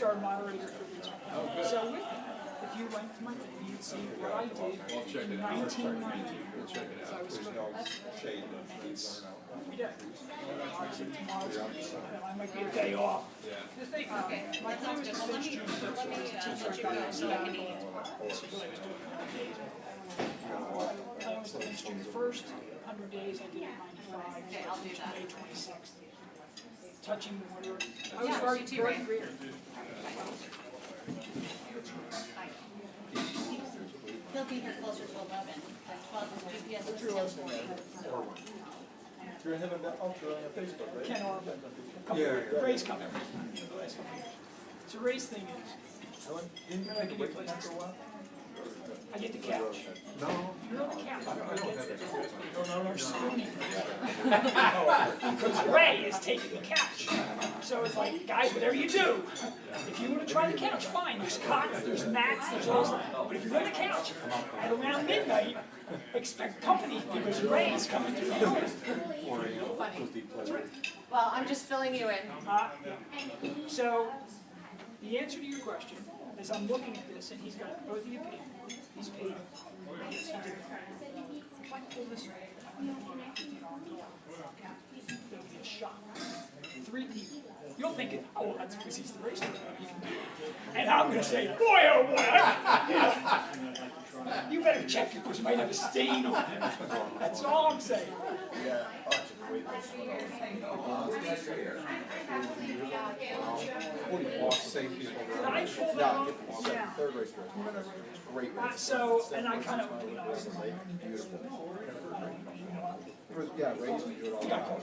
our moderator for these. So with that, if you went to my thing, you'd see what I did in 1990. So I was every day. Obviously tomorrow's, I might be a day off. The thing, my plan was to finish June 1st. Teacher got out sabbatical. This is really just 100 days. My plan was to finish June 1st, 100 days, I did it 95. Okay, I'll do that. May 26th. Touching the water. I was very great. He'll be here closer to 11. At 12, his GPS is 10:40. You're him and Ultra on Facebook, right? Ken Orban. Ray's coming. So Ray's thing is, Didn't you take a break from that for a while? I get the couch. No. You're on the couch. I don't have that. You're spooning. Because Ray is taking the couch. So it's like, guys, whatever you do, if you want to try the couch, fine. There's cots, there's mats, there's all stuff. But if you're on the couch at around midnight, expect company because Ray's coming through the door. Well, I'm just filling you in. So the answer to your question is I'm looking at this and he's got both of you paid. He's paid. Yes, he did. If I pull this way, there'll be a shock. 3 people. You'll think, oh, that's because he's the race car. And I'm going to say, boy, oh boy, you better check it because you might have a stain on it. That's all I'm saying. Yeah. Oh, it's a great race. Safe people. When I pulled Yeah, it get the off, yeah. third race. Great race. So, and I kind of, you know, I was like, Beautiful. Yeah, race and do it all.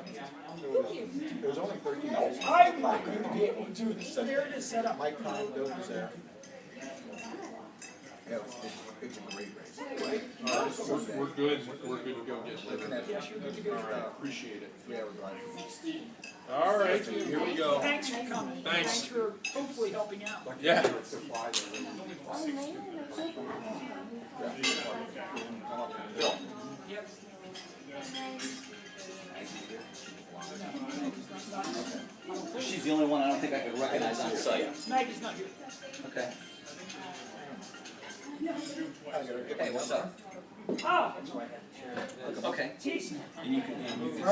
It was only 13 days. I'm not going to be able to do this. So there it is set up. Mike Condo was there. Yeah, it's a great race. We're good. We're good to go get living. Yes, you're good to go. Appreciate it. Yeah, we're driving. All right, here we go. Thanks for coming. Thanks. For hopefully helping out. Yeah. Bill. Yep. She's the only one I don't think I could recognize on site. Maggie's not here. Okay. Hey, what's up? Oh, Okay. Teason. And you can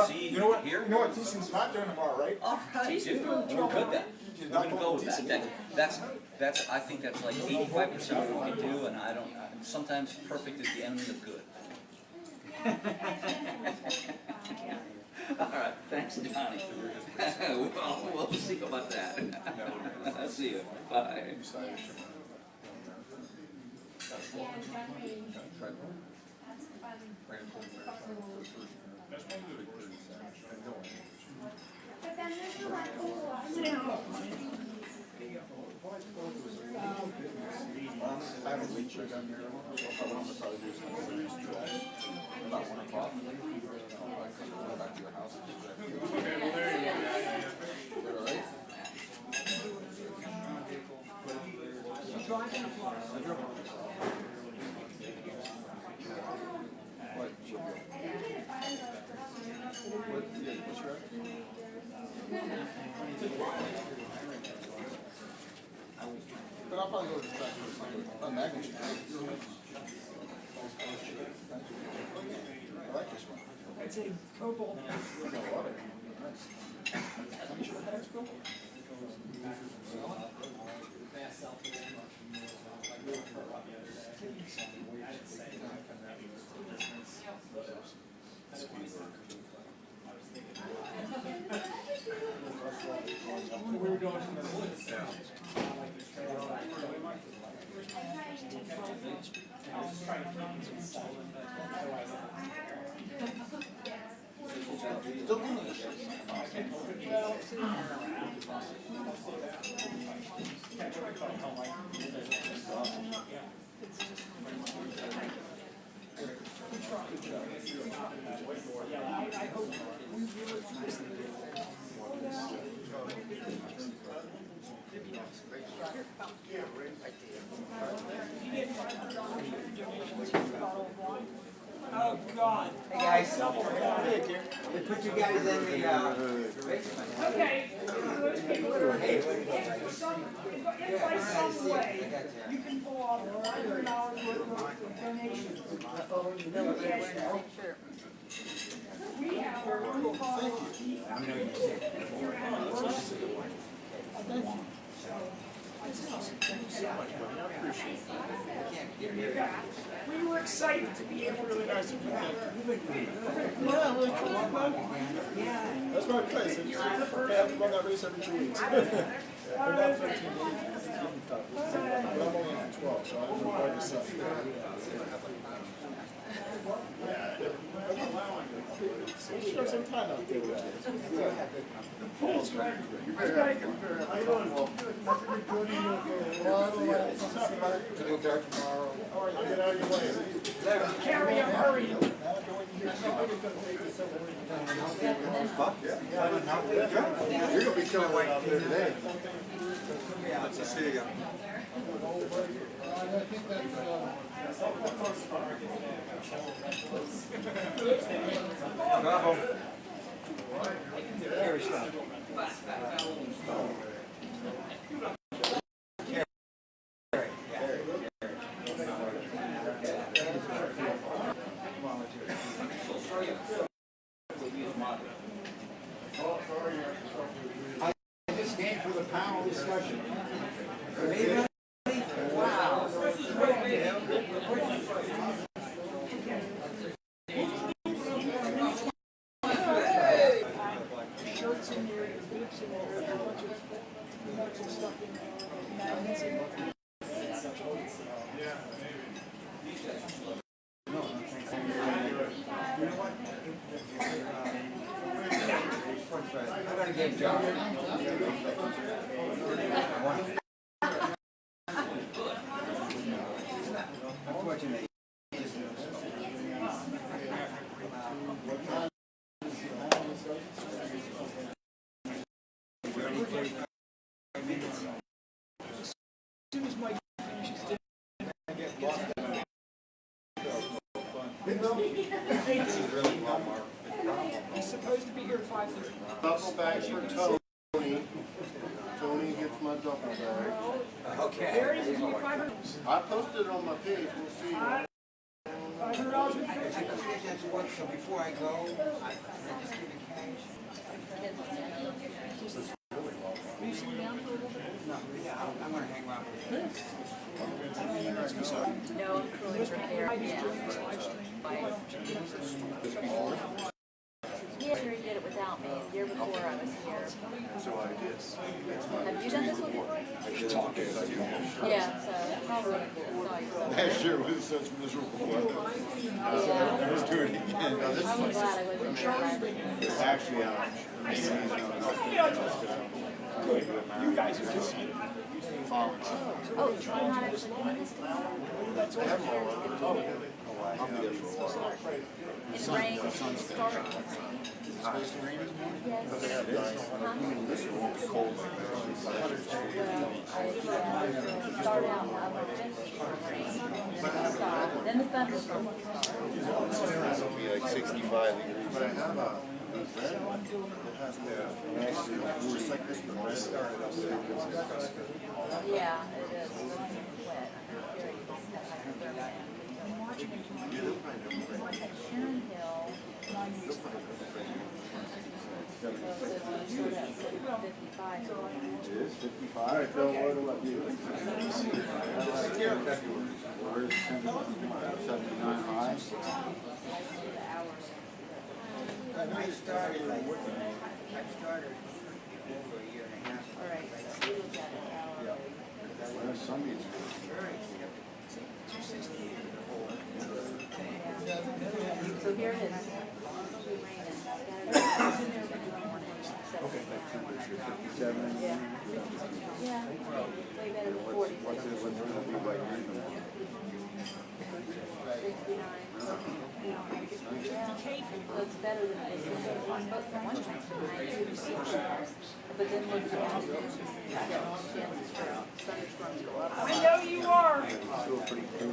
see You know what? here. You know what? Teason's not doing tomorrow, right? All right, dude. We're good then. We're gonna go with that. That's. I think that's like 85% of what we can do, and I don't. Sometimes perfect is the enemy of good. All right. Thanks, Johnny. We'll see about that. I'll see you. Bye. I haven't reached her down here. I'm gonna probably do some about 1 o'clock. Go back to your house. Okay, well, there you go. Is that all right? Driving a fly. What? What's your? But I'll probably go to the track. Oh, Magnus. I like this one. It's a cobalt. We were going from the woods. Still doing this. I hope we really Oh, God. Hey guys, they put you guys in the basement. Okay. Those people that are Hey, If by some way you can pull off $500 worth of donations. We have our own cost. We were excited to be able to. That's my place. I have to run that race every 2 weeks. But not 13 days. But I'm only in 12, so I don't know why this up. It shows some time out there with that. Carry a hurry. You're gonna be killing it out there today. Let's see you again. Bravo. I just came for the panel discussion. Shirts in there, boots in there, a bunch of stuff in there, magnets in there. I gotta get John. Unfortunately. As soon as Mike finishes dinner, he's supposed to be here at 5:30. Duffel bag for Tony. Tony gets my duffel bag. Okay. There it is, if you get 500. I posted it on my page, we'll see. $500 with you. So before I go, I just give it cash. No, yeah, I'm gonna hang around for a bit. No, I'm cruising from there, yeah. Yeah, sure he did it without me. The year before I was here. So I did. Have you done this one before? Yeah, so probably saw you. Last year was such miserable weather. Yeah. I was doing it again. Now this I'm one glad I wasn't there last year. is actually out. You guys are just. Oh, you're not actually doing this tomorrow? I'll be there for a while. It rains, started. Supposed to rain? Yes. But they have nice. This won't be cold like that. Well, I start out and I went 50 rain, stop, then the thunderstorm. It'll be like 65 degrees. But I have a red one. It has nice, just like this, but red. Yeah, it is. Wet. Very hypothermia. At Sharon Hill. So it was sort of 55. It is 55. All right, Phil, what do I do? Where's 79 high? I started over a year and a half. All right, so we looked at it. Where's Sunday's? So here it is. Usually rain and scattered. Okay. 57. Yeah. Yeah. Way better than 40. What's it, what's it be like? 69. Yeah. So it's better than it is. But for one time, but then look at the chances for thunderstorms go up. I know you are. Still pretty cool.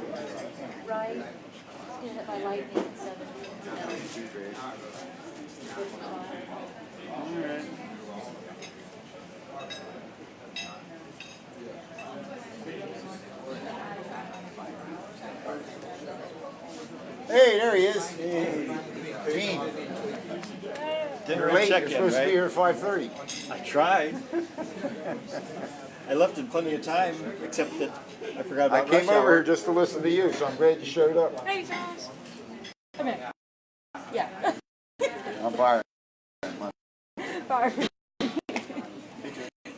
Right? It's getting hit by lightning at 70. Alright. Hey, there he is. Gene. Dinner You're late. and You're check-in, supposed to be right? here at 5:30. I tried. I left in plenty of time, except that I forgot I about came rush over here hour. just to listen to you, so I'm glad you showed up. Hey, Josh. Come here. Yeah. I'm Byron. Sorry.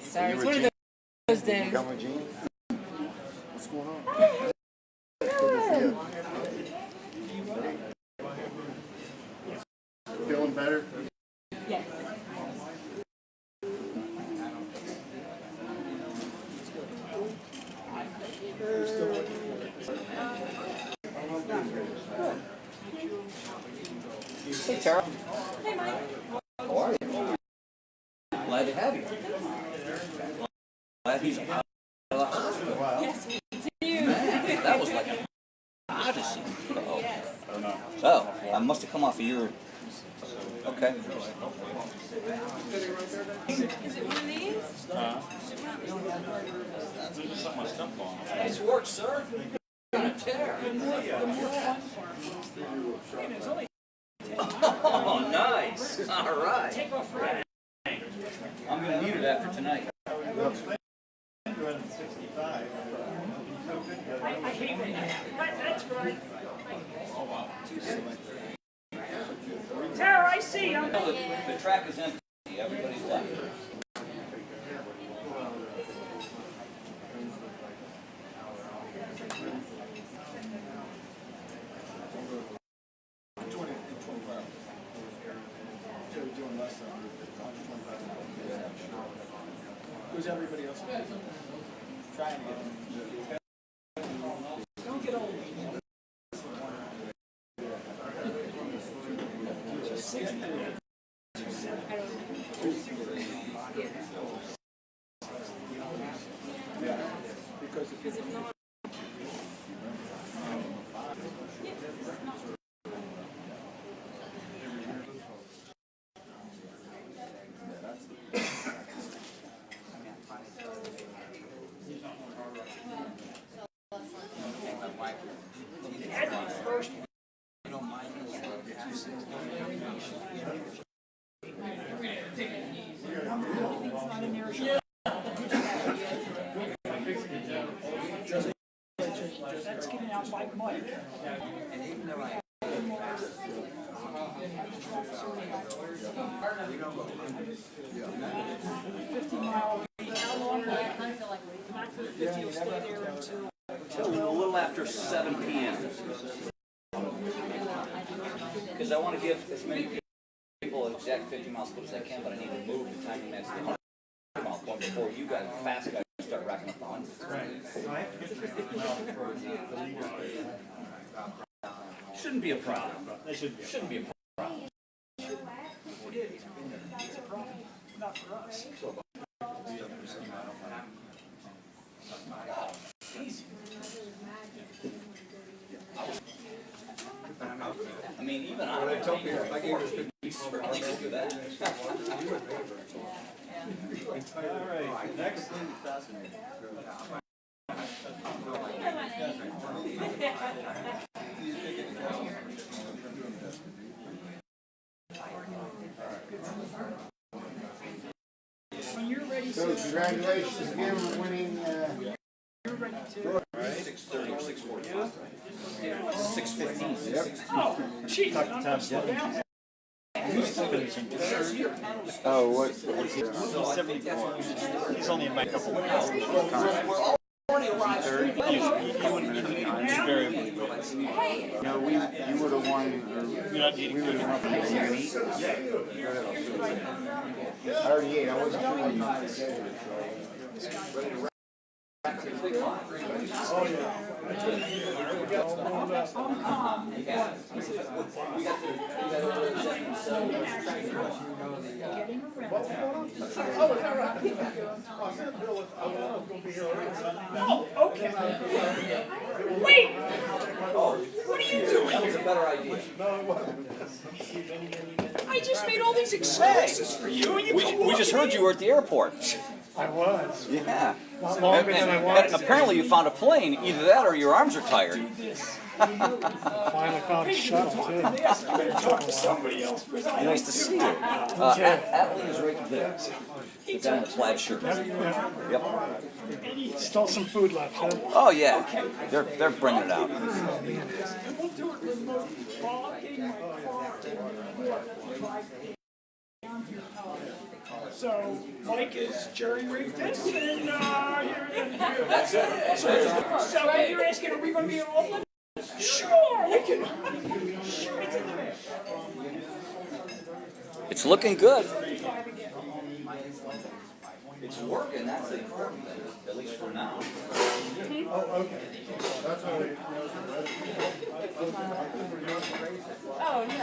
Sorry, it's one of those days. Come with Gene. What's going on? Good to see you. Feeling better? Yeah. Hey, Tara. Hey, Mike. How are you? Glad to have you. Glad he's out of the hospital. Yes, me too. Man, that was like an odyssey. Oh, I must have come off of your. Okay. Is it one of these? Nice work, sir. Oh, nice. All right. I'm gonna need it after tonight. I hate when that happens. That's right. Tara, I see you. The track is empty. Everybody's left. Who's everybody else? Trying to get Don't get old. It had to be first. That's getting out by Mike. A little after 7 p.m. Because I want to give as many people an exact 50 mile split as I can, but I need to move the time that's the 100 mile point before you guys, fast guys, start racking up the hundreds. Shouldn't be a problem. Shouldn't be a problem. It's a problem, not for us. I mean, even I would take it. I could certainly do that. All right, next. When you're ready, So congratulations again on winning. you're ready to. 6:30 or 6:45. 6:15. Yep. Oh, gee. Talk to Tom Slow down. Oh, what? He's 74. He's only in my couple of hours. Invariably. No, you would have won. You're not eating food. I already ate. I wasn't sure what you said. Oh, okay. Wait! What are you doing? That was a better idea. I just made all these excuses for you, and you come We just heard you were at the airport. I was. Yeah. Not longer than I And was. apparently you found a plane. Either that or your arms are tired. Finally found a shuttle too. Yes, you better talk to somebody else. Nice to see you. Atlee is right there. The guy in the plaid shirt. Yep. Still some food left, huh? Oh yeah, they're bringing it out. So Mike is jerry rigged this, and here it is. That's it. So what you're asking, are we going to be open? Sure, we can. Sure, it's in there. It's looking good. It's working. That's the important thing, at least for now. Oh, no.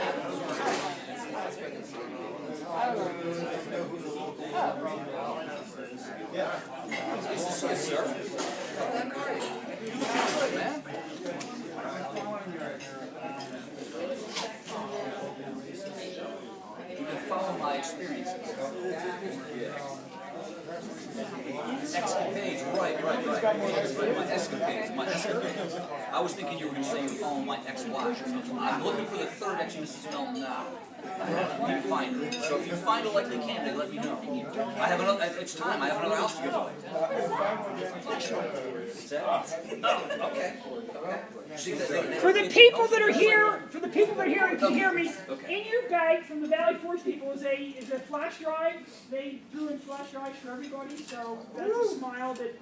Nice to see you, sir. Good, man. You can follow my experiences. Escapades, right. My escapades. I was thinking you were going to say you follow my ex-wife. I'm looking for the third ex-Mrs. Melton now. You find her. So if you find a likely candidate, let me know. I have another. It's time. I have another house to give away. Is that? Oh, okay. For the people that are here, and can hear me, in your bag from the Valley Forge people is a flash drive. They threw in flash drives for everybody, so that's a smile that,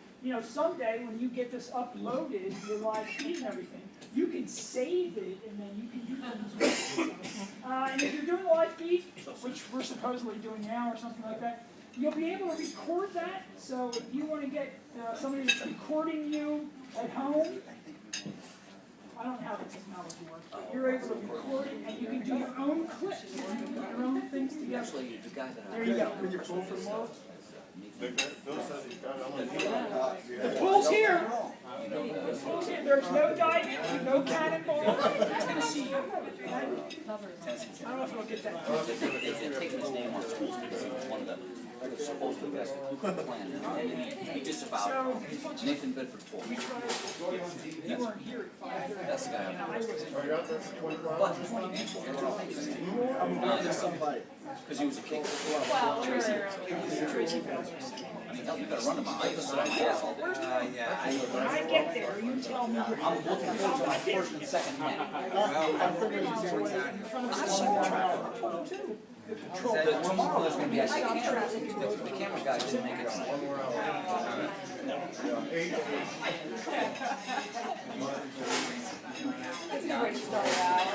someday when you get this uploaded, your live feed and everything, you can save it and then you can do things with it. And if you're doing a live feed, which we're supposedly doing now or something like that, you'll be able to record that. So if you want to get somebody that's recording you at home, I don't know how the technology works, but you're able to record it and you can do your own clips, your own things together. Actually, the guy that There you go. The pool's here. The pool's here. There's no diving, no cannonball. Tennessee. I don't know if it'll get that. They've taken his name off schools because he was one of them. Supposedly that's who could plan it, and then he disavowed Nathan Bedford Ford. You weren't here at 5:30. That's the guy. I was. Because he was a king. Tracy Bells. I mean, hell, you gotta run to my ice on my ass all day. When I get there, you tell me. I'm looking forward to my first and second hand. Tomorrow there's gonna be a camera. The camera guy didn't make it tonight. That's a good way to start out.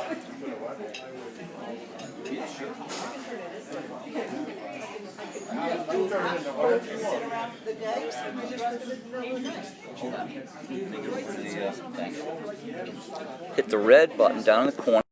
Yeah, sure. Sit around for the day, so we just rest of it in the middle of the night. Hold on. Thank you. Hit the red button down in the corner.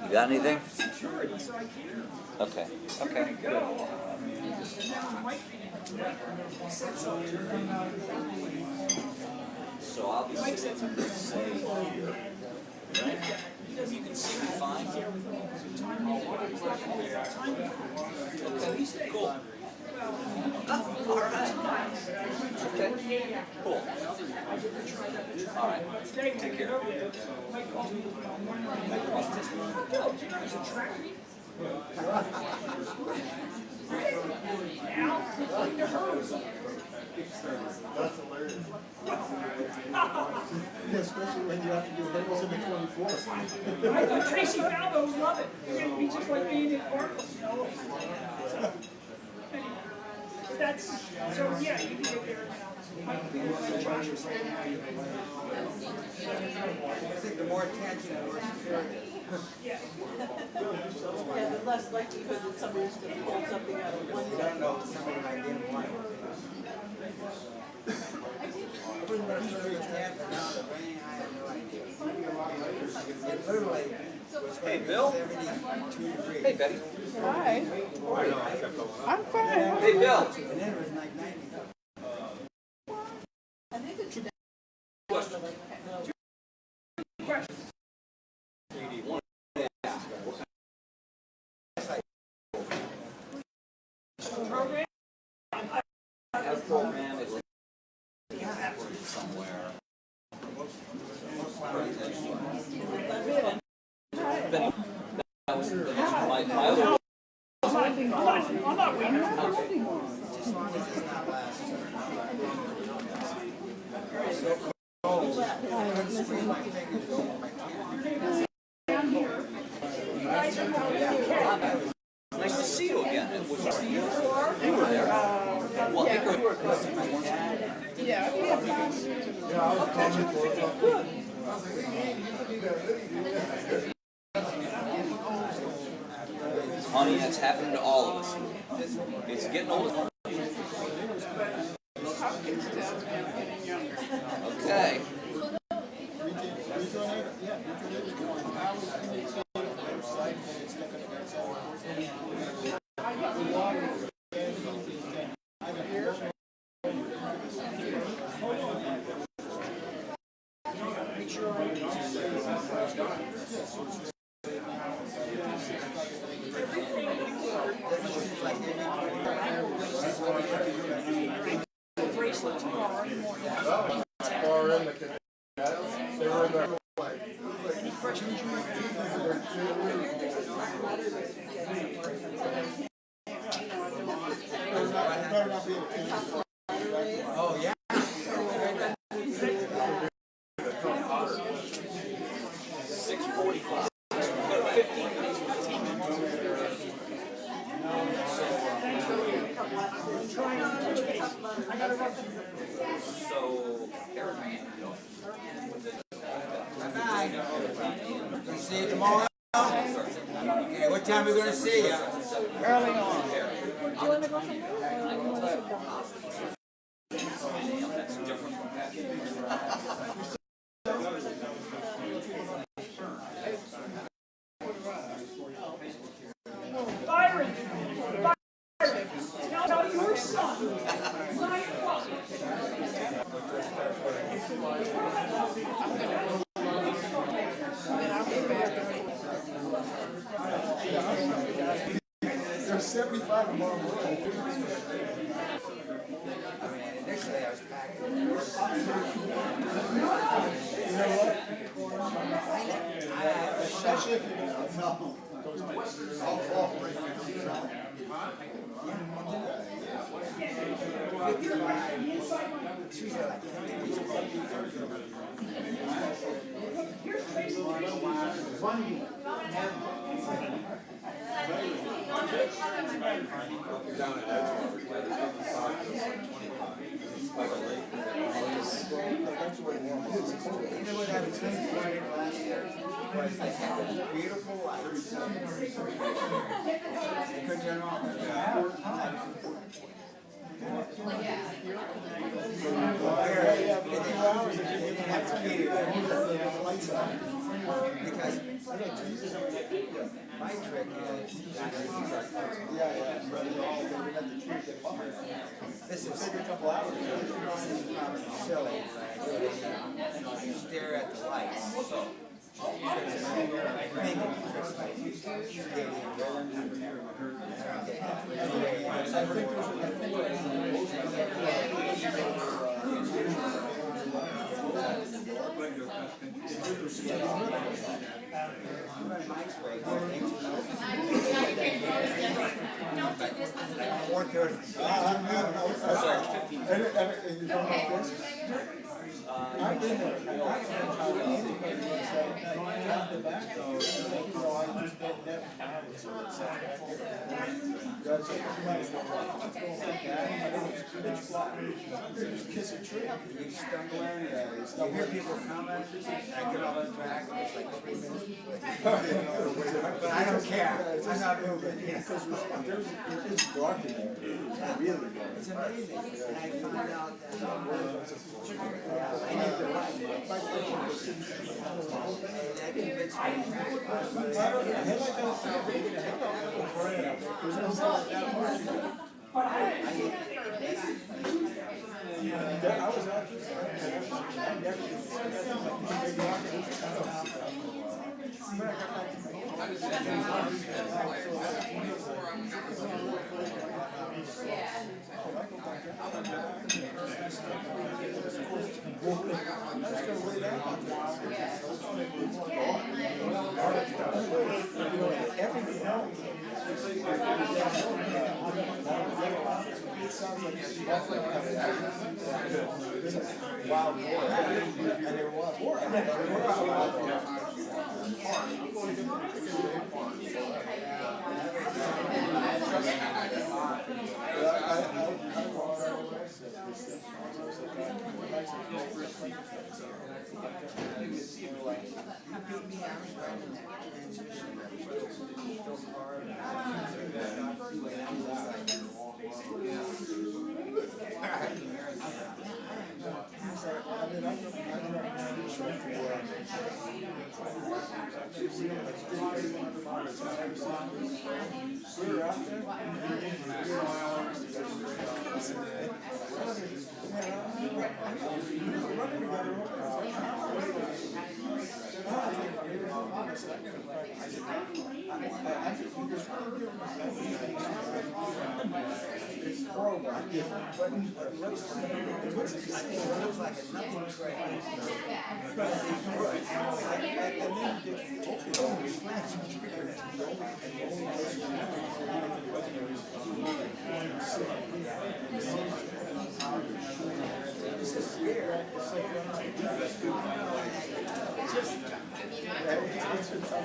You got anything? Okay. Okay. Good. So I'll be sitting here, say here, right? You can see me fine. Okay, cool. All right. Okay, cool. All right, take care. Especially when you have to do Hills in the 24th. I thought Tracy Falbo would love it. It's gonna be just like being in Barclay, you know? So, anyway, that's, so yeah, you can get there now. Josh was saying. I think the more attention, the more secure it is. Yeah. Yeah, the less likelihood that somebody's gonna pull something out of one. You don't know if somebody might get in line. It literally was Hey, Bill. 72 degrees. Hey, Betty. Hi. I'm fine. Hey, Bill. And then it was like 90. I think it's Question. Program? That program is somewhere. Benny, that was my other. I'm not waiting. As long as it's not last. So cold. I couldn't squeeze my fingers over my can. Nice to see you again. It was just you. You were there. Well, I think you were. Honey, that's happening to all of us. It's getting older. Okay. Bracelet tomorrow in the morning. Far in the canal. They were in there. Any questions you might Better not be in the canal. Oh, yeah. 6:45. 15 minutes. So, Gonna see you tomorrow? Okay, what time are we gonna see you? early on. Do you wanna go somewhere? That's different from that. Byron! Byron! Tell your son. 9 o'clock. There's 75 tomorrow morning. Initially, I was packing. You know what? Especially if you don't know. I'll call right now. Beautiful lights. Good general. Yeah, for a few hours, you have to be Because my trick is, this is silly, but you stare at the lights. You hear people comment, I get off the track, and it's like 3 minutes. But I don't care, I'm not moving. It's dark in there, really dark. It's amazing, and I found out that I need the light. That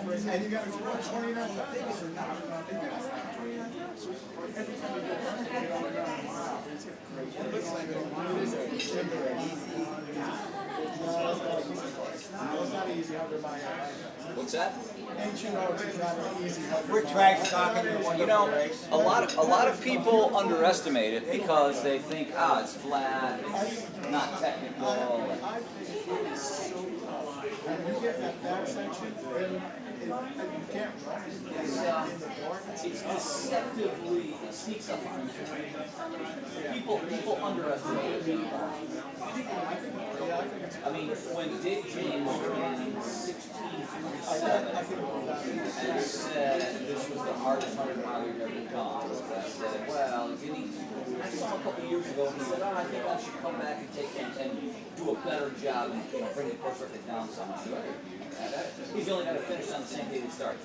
convinced And you got 29 things. What's that? We're trash talking. You know, a lot of people underestimate it because they think, it's flat, it's not technical. You get that back section, and you can't run. It's deceptively, it sneaks up on you. People underestimate it. I mean, when Dick James ran in 1647 and said this was the hardest 100 mile we've ever done, I said, well, I saw a couple years ago and he said, I think I should come back and take and do a better job and bring the course record down some. He's only got to finish on the same day he started.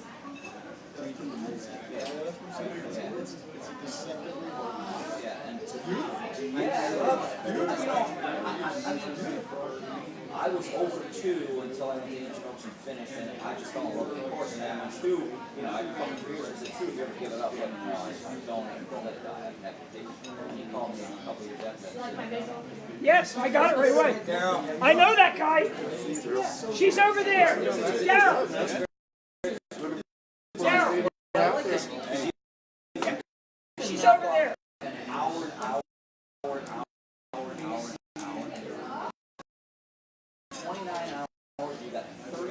I was over 2 until I went to Ancient Oaks and finished, and I just fell in love with the course. And then when Stu, I come through here and said, Stu, if you ever give it up, let me know. I said, don't let it die. And he called me a couple years after that. Yes, I got it right away. Daryl. I know that guy. She's over there. Daryl. Daryl. She's over there. An hour. 29 hours, you got 30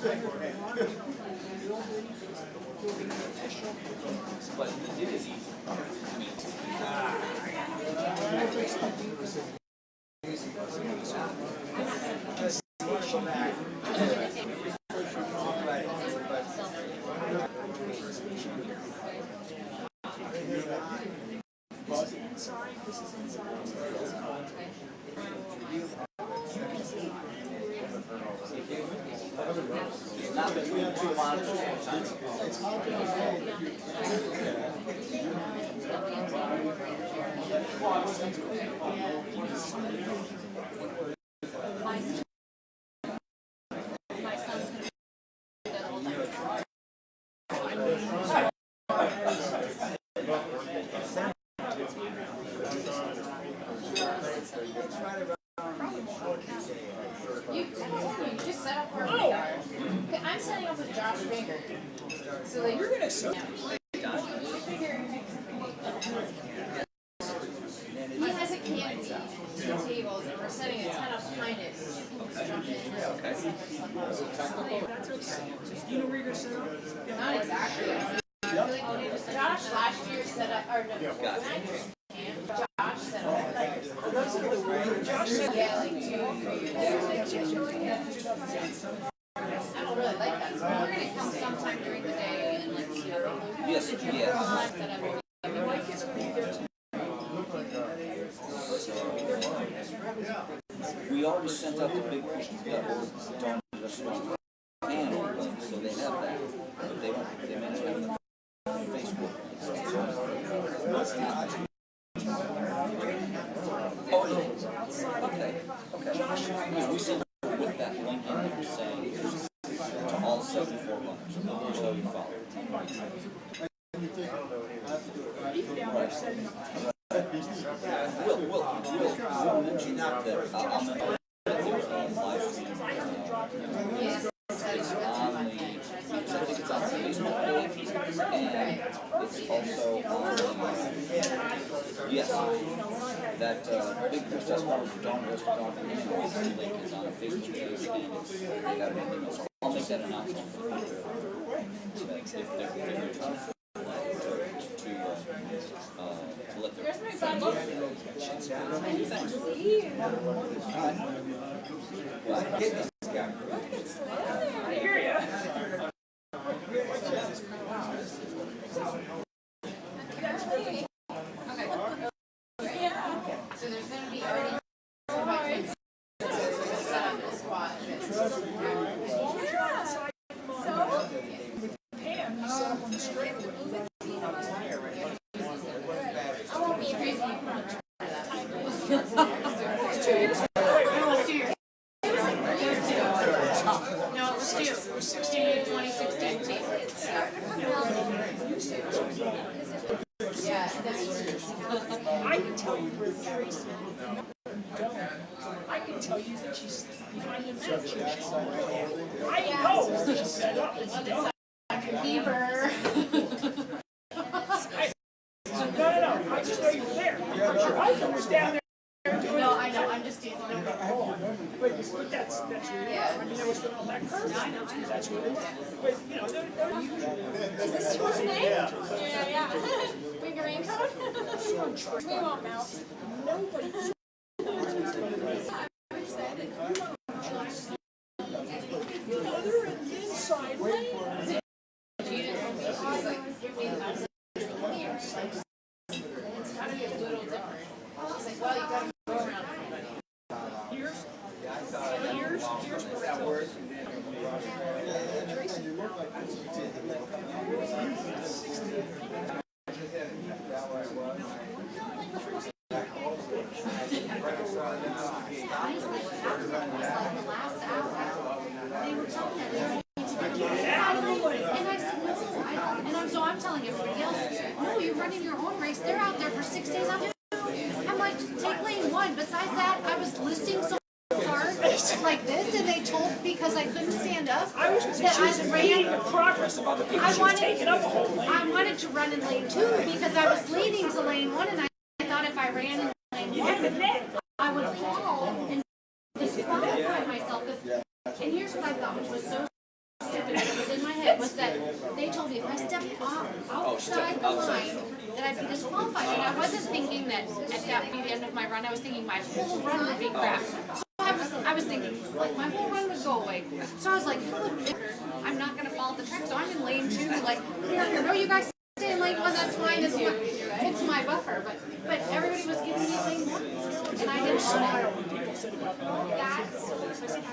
But it is easy. I mean, not between two monitors at a time. My son's gonna be that whole time. You just set up where we are. Okay, I'm setting up with Josh Baker. So like, You're gonna sit. he has a canopy, two tables, and we're setting a tent up behind it. So you can jump in. You know where you're gonna sit up? Not exactly. Josh last year set up, or no, Josh set up. Yeah, like 2 or 3 years. I don't really like that. So we're gonna come sometime during the day and like see how they Yes, yeah. set up. We already sent out the big pictures that were done just one panel, so they have that. But they don't, they mentioned having the Facebook. Oh, okay, okay. Because we sent with that link in there saying to all 74 buttons, and then so you follow. We'll mention that, I'll mention that there's a live stream Yes. on the, I think it's on the Facebook page, and it's also on the, yes, that big push test model for Dawn Roast Coffee, the link is on the Facebook page, and it's, they got it in email, so I'll make that announcement for people. If they're trying to let their friends. I hear ya. So there's gonna be already set up in a spot. Pam, you set up on the straight. I won't be crazy. It's 2 years ago. Almost 2 years. No, it was 2. 2016. Yeah, I can tell you where Tracy, I can tell you that she's behind the mansion. I know she's set up. It's done. Beaver. No. I just know you were there. Your husband was down there. No, I know. I'm just teasing. But that's really, I mean, there was all that curve. I know, because that's what it is. But, you know, they're usually. Is this your name? Yeah. Bring your raincoat? We won't melt. Nobody's. Other and inside lane. You didn't tell me. She was like, give me the it's gotta be a little different. She's like, well, you gotta go around. Here's where it works. So I'm telling everybody else, no, you're running your own race. They're out there for 6 days. I'm like, take lane 1. Besides that, I was listing so hard like this, and they told because I couldn't stand up I was that just I reading the ran. progress of other people. She was taking up a whole lane. I wanted to run in lane 2 because I was leading to lane 1, and I thought if I ran in lane You hit the 1, net. I would fall and disqualify myself. And here's what I thought, which was so that was in my head was that they told me if I stepped outside the line, that I'd be disqualified. And I wasn't thinking that at that be the end of my run. I was thinking my whole run would be crap. So I was thinking, like, my whole run would go away. So I was like, I'm not going to fall off the track, so I'm in lane 2. Like, no, you guys stay in lane 1, that's fine. It's my buffer. But everybody was giving me lane 1. And I didn't know that.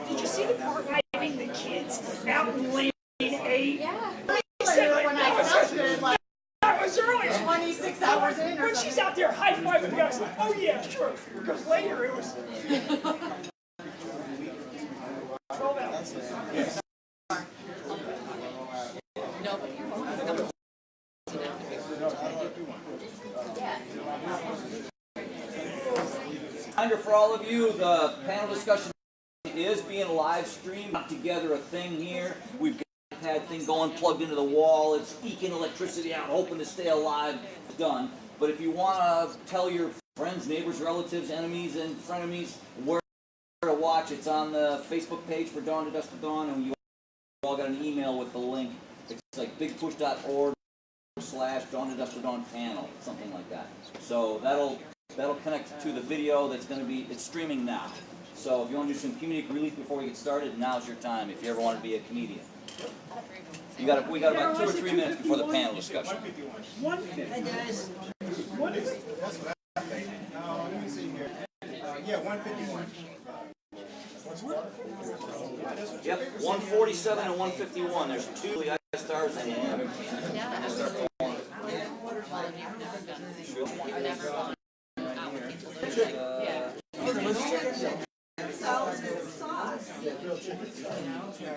Did you see the part driving the kids out in lane 8? Yeah. He said, like, When I felt good, like that was early. 26 hours in or When she's out there high-fiving the others, like, oh yeah, sure. Because later it was 12 hours. Reminder for all of you, the panel discussion is being live streamed. Put together a thing here. We've got a pad thing going, plugged into the wall. It's eking electricity out, hoping to stay alive. Done. But if you want to tell your friends, neighbors, relatives, enemies, and frenemies where to watch, it's on the Facebook page for Dawn to Dusk to Dawn, and you all got an email with the link. It's like bigpush.org/Dawn to Dusk to Dawn panel, something like that. So that'll connect to the video that's going to be, it's streaming now. So if you want to do some comedic relief before we get started, now's your time if you ever want to be a comedian. We got about 2 or 3 minutes before the panel discussion. 150. Let me see here. Yeah, 151. Yep, 147 and 151. There's 2 stars in there. Yeah. Good job. Yeah,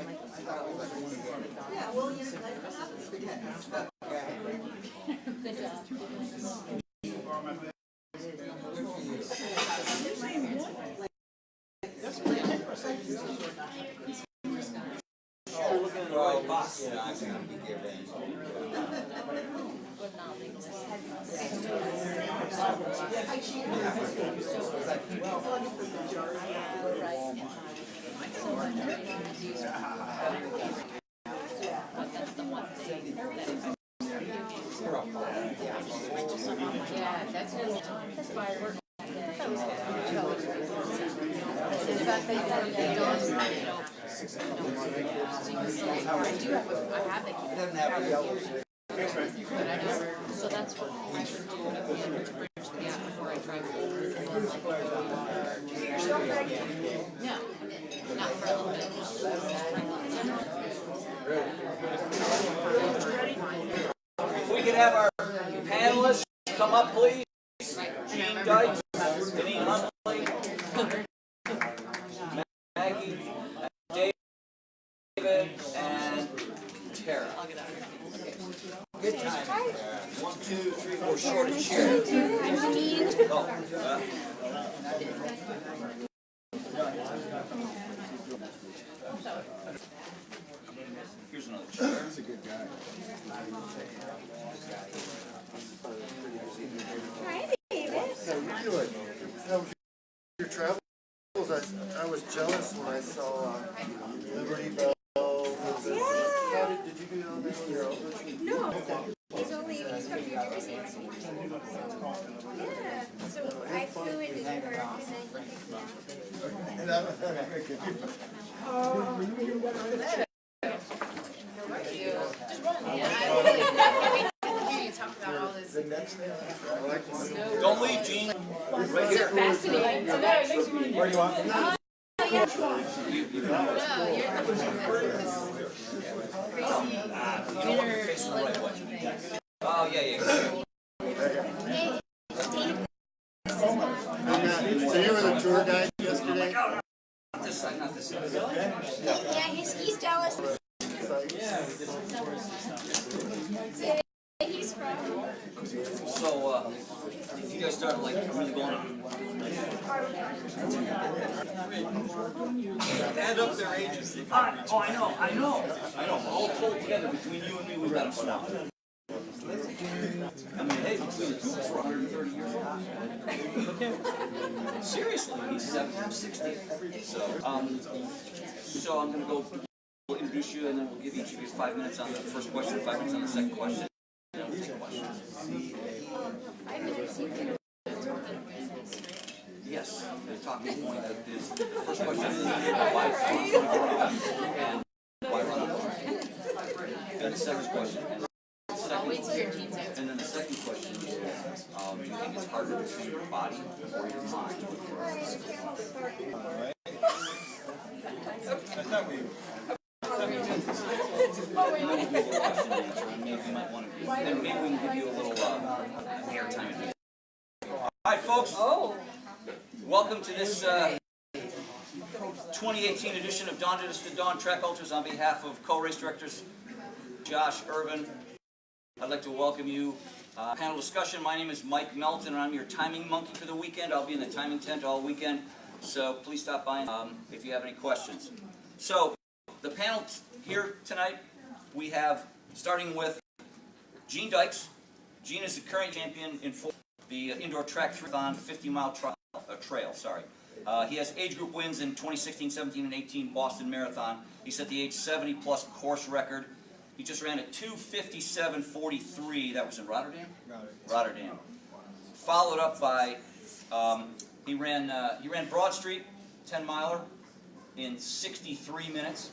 that's why we're. So that's what I would do. Yeah, before I drive over and then like. No, not for a little bit. If we could have our panelists come up, please. Gene Dykes, Deneen Huntley, Maggie, David, and Tara. Good time. 1, 2, 3, 4, short and share. Oh, here's another chair. He's a good guy. Hi, David. How you doing? How was your travels? I was jealous when I saw Liberty Bell. How did you do on that on your own? No, he's from New Jersey. Yeah, so I flew into New York and then he picked me up. The next day, I like one. Don't leave, Gene. Right here. Fascinating. Where do you want? No, you're the crazy Oh, yeah. So you were the tour guide yesterday? Not this side. Yeah, he's jealous. Yeah, he's from. So, if you guys start like really going on. Add up their ages. Oh, I know. All told together between you and me, we've got a swap. I mean, hey, between the two of us, we're 130 years old. Seriously, he's 7, I'm 60. So I'm gonna go introduce you, and then we'll give each of you 5 minutes on the first question, 5 minutes on the second question, and then we'll take questions. Yes, the talking point is the first question is why run 24 hours and why run on foot. And the second question, and then the second question is, do you think it's harder to train your body or your mind? Maybe we can give you a little airtime. All right, folks. Welcome to this 2018 edition of Dawn to Dawn Track Ultras. On behalf of co-race directors Josh Irvin, I'd like to welcome you. Panel discussion. My name is Mike Melton, and I'm your timing monkey for the weekend. I'll be in the timing tent all weekend, so please stop by if you have any questions. So, the panel here tonight, we have, starting with Gene Dykes. Gene is the current champion in the indoor track marathon 50-mile trail. He has age group wins in 2016, 17, and 18 Boston Marathon. He set the age 70-plus course record. He just ran a 2:57:43. That was in Rotterdam? Rotterdam. Followed up by, he ran Broad Street, 10-miler, in 63 minutes.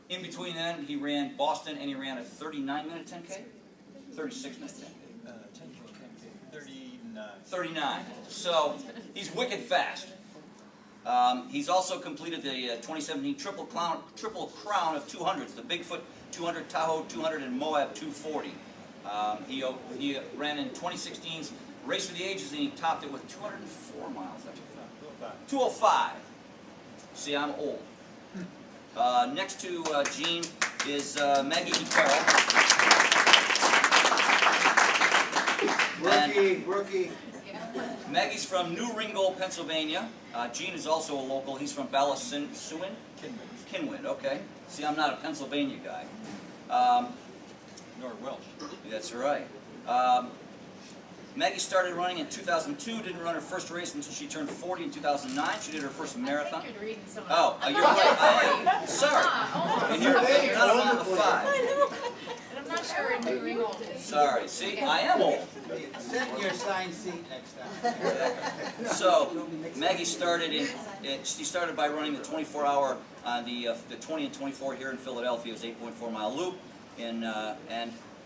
In between then, he ran Boston, and he ran a 39-minute 10K? 36-minute 10K. 39. So, he's wicked fast. He's also completed the 2017 Triple Crown of 200s, the Bigfoot 200, Tahoe 200, and Moab 240. He ran in 2016's Race for the Ages, and he topped it with 204 miles. 205. See, I'm old. Next to Gene is Maggie Carroll. Rookie. Maggie's from New Ringgold, Pennsylvania. Gene is also a local. He's from Ballasuin? Kinwin, okay. See, I'm not a Pennsylvania guy. Nor Welsh. That's right. Maggie started running in 2002, didn't run her first race until she turned 40 in 2009. She did her first marathon. You're reading some of Oh, you're right. I am. Sorry. And you're not on the 5. And I'm not sure in New Ringgold. Sorry. See, I am old. Sit in your assigned seat next time. So, Maggie started she started by running the 24-hour, the 20 and 24 here in Philadelphia. It was 8.4-mile loop, and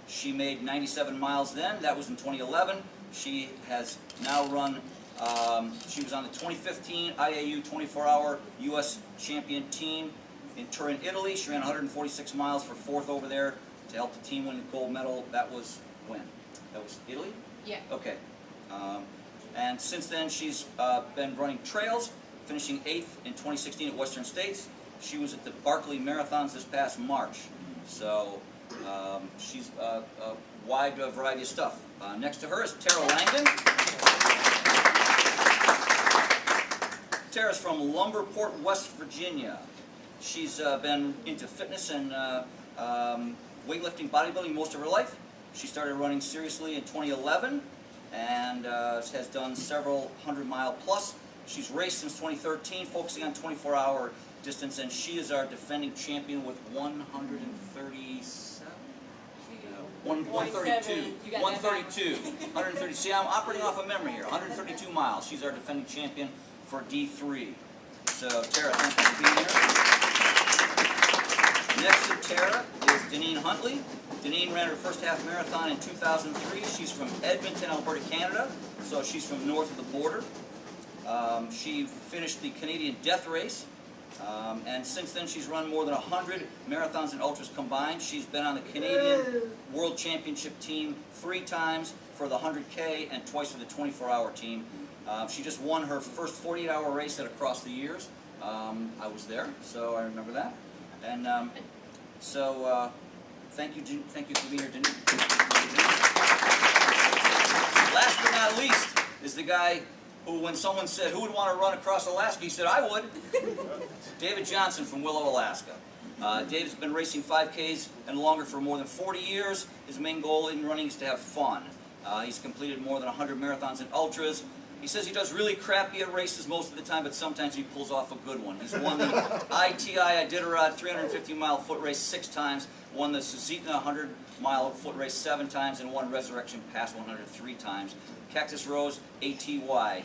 she made 97 miles then. That was in 2011. She has now run, she was on the 2015 IAU 24-hour U.S. champion team in Turin, Italy. She ran 146 miles for 4th over there to help the team win the gold medal. That was when? That was Italy? Yeah. Okay. And since then, she's been running trails, finishing 8th in 2016 at Western States. She was at the Barkley Marathons this past March. So she's a wide variety of stuff. Next to her is Tara Langdon. Tara's from Lumberport, West Virginia. She's been into fitness and weightlifting, bodybuilding most of her life. She started running seriously in 2011 and has done several 100-mile plus. She's raced since 2013, focusing on 24-hour distance, and she is our defending champion with 137? 132. 130. See, I'm operating off of memory here. 132 miles. She's our defending champion for D3. So, Tara, thank you for being here. Next to Tara is Deneen Huntley. Deneen ran her first half marathon in 2003. She's from Edmonton, Alberta, Canada, so she's from north of the border. She finished the Canadian Death Race, and since then she's run more than 100 marathons and ultras combined. She's been on the Canadian World Championship team 3 times for the 100K and twice for the 24-hour team. She just won her first 48-hour race at Across the Years. I was there, so I remember that. And thank you for being here, Denise. Last but not least is the guy who, when someone said, who would want to run across Alaska, he said, I would. David Johnson from Willow, Alaska. David's been racing 5Ks and longer for more than 40 years. His main goal in running is to have fun. He's completed more than 100 marathons and ultras. He says he does really crappy at races most of the time, but sometimes he pulls off a good one. He's won the ITI Iditarod 350-mile foot race 6 times, won the Susitna 100-mile foot race 7 times, and won Resurrection Pass 103 times. Cactus Rose ATY.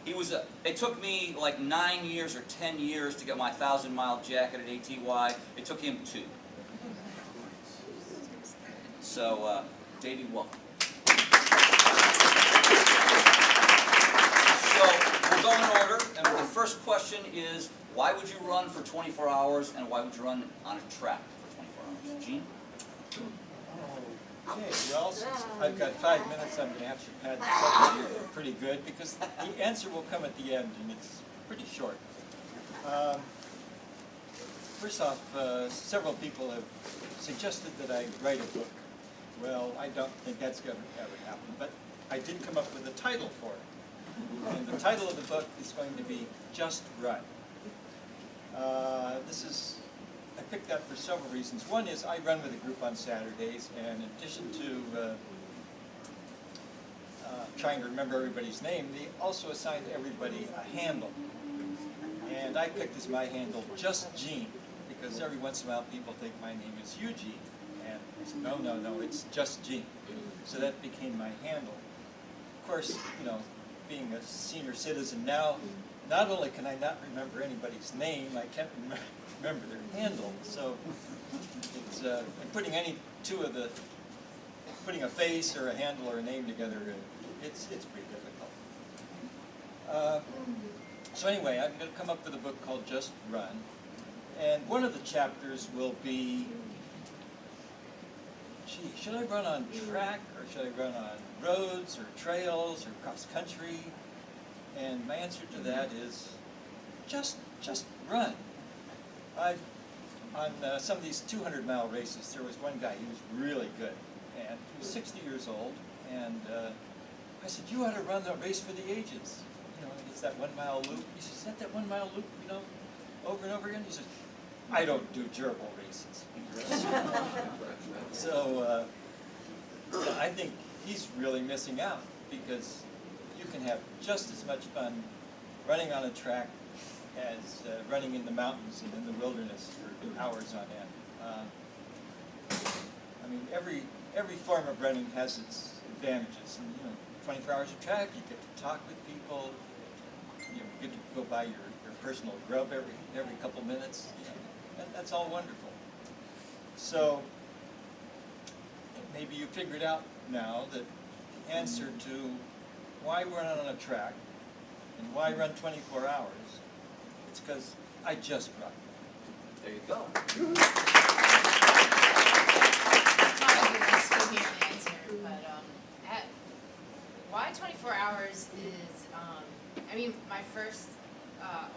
It took me like 9 years or 10 years to get my 1,000-mile jacket at ATY. It took him 2. So, Davey, welcome. So, we'll go in order, and the first question is, why would you run for 24 hours, and why would you run on a track for 24 hours? Gene? Okay, well, since I've got 5 minutes, I'm going to have to pad this up here pretty good, because the answer will come at the end, and it's pretty short. First off, several people have suggested that I write a book. Well, I don't think that's going to ever happen, but I did come up with a title for it. And the title of the book is going to be Just Run. I picked that for several reasons. One is I run with a group on Saturdays, and in addition to trying to remember everybody's name, they also assigned everybody a handle. And I picked as my handle Just Gene, because every once in a while people think my name is Eugene. And I said, no, it's Just Gene. So that became my handle. Of course, being a senior citizen now, not only can I not remember anybody's name, I can't remember their handle. So it's putting putting a face or a handle or a name together, it's pretty difficult. So anyway, I'm going to come up with a book called Just Run, and one of the chapters will be, should I run on track, or should I run on roads, or trails, or cross country? And my answer to that is, just run. On some of these 200-mile races, there was one guy, he was really good, and he was 60 years old, and I said, you ought to run the race for the ages. It's that 1 mile loop. He says, is that 1 mile loop, over and over again? He says, I don't do gerbil races. So I think he's really missing out, because you can have just as much fun running on a track as running in the mountains and in the wilderness for hours on end. I mean, every form of running has its advantages. And 24 hours of track, you get to talk with people, you get to go buy your personal grub every couple minutes. That's all wonderful. So maybe you figured out now that the answer to why run on a track and why run 24 hours, it's because I just run. There you go. Why 24 hours is, my first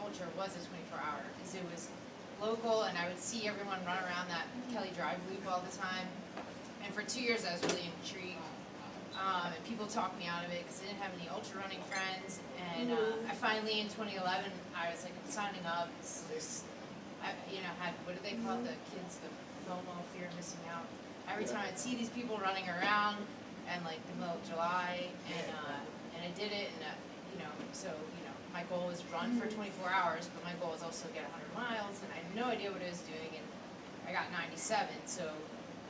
ultra was a 24-hour, because it was local, and I would see everyone run around that Kelly Drive loop all the time. And for 2 years, I was really intrigued. And people talked me out of it because I didn't have any ultra running friends. And I finally, in 2011, I was like, I'm signing up. Had, what do they call it? The kids, the FOMO, fear of missing out. Every time I'd see these people running around, and like the middle of July, and I did it, and my goal was run for 24 hours, but my goal was also get 100 miles, and I had no idea what I was doing, and I got 97. So,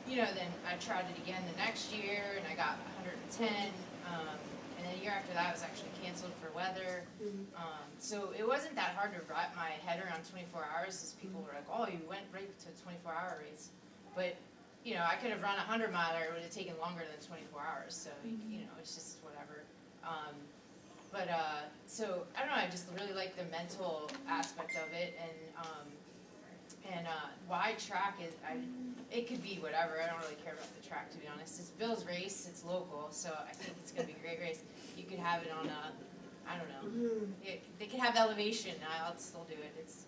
then I tried it again the next year, and I got 110. And then the year after that was actually canceled for weather. So it wasn't that hard to wrap my head around 24 hours, as people were like, oh, you went right to a 24-hour race. But, I could have run a 100-miler, it would have taken longer than 24 hours. So, it's just whatever. So, I don't know, I just really like the mental aspect of it. And why track is, it could be whatever. I don't really care about the track, to be honest. It's Bill's race, it's local, so I think it's going to be a great race. You could have it on I don't know. They could have elevation. I'll still do it. It's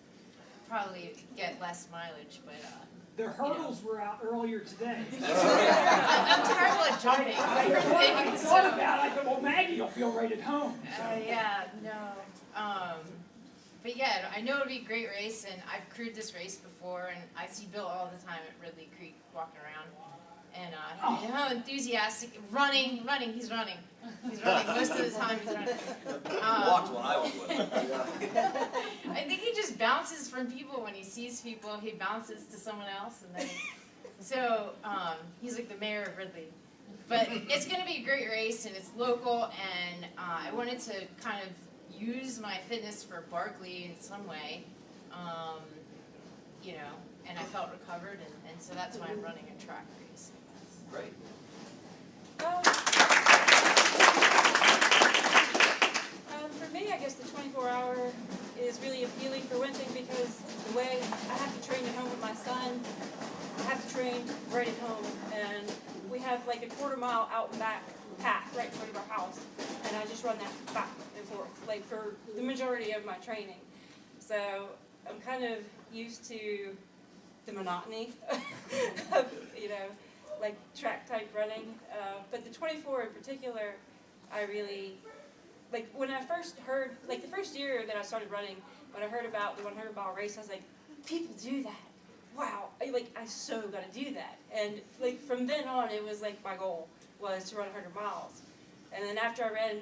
probably get less mileage, but The hurdles were out earlier today. I'm terrible at jumping. I thought about it. I thought, well, Maggie will feel right at home. But yeah, I know it'll be a great race, and I've crewed this race before, and I see Bill all the time at Ridley Creek walking around. And how enthusiastic, running, he's running. He's running, most of the time he's running. Walked when I was with him. I think he just bounces from people when he sees people, he bounces to someone else, and then, so, he's like the mayor of Ridley. But it's gonna be a great race, and it's local, and I wanted to kind of use my fitness for Barkley in some way, you know, and I felt recovered, and so that's why I'm running a track race. Great. For me, I guess the 24-hour is really appealing for one thing because the way I have to train at home with my son, I have to train right at home, and we have like a quarter-mile out and back path right in front of our house, and I just run that back and forth, like for the majority of my training. So I'm kind of used to the monotony of, you know, like track type running, but the 24 in particular, I really, like when I first heard, like the first year that I started running, when I heard about the 100-mile race, I was like, people do that. Wow, I so gotta do that. And like from then on, it was like my goal was to run 100 miles. And then after I ran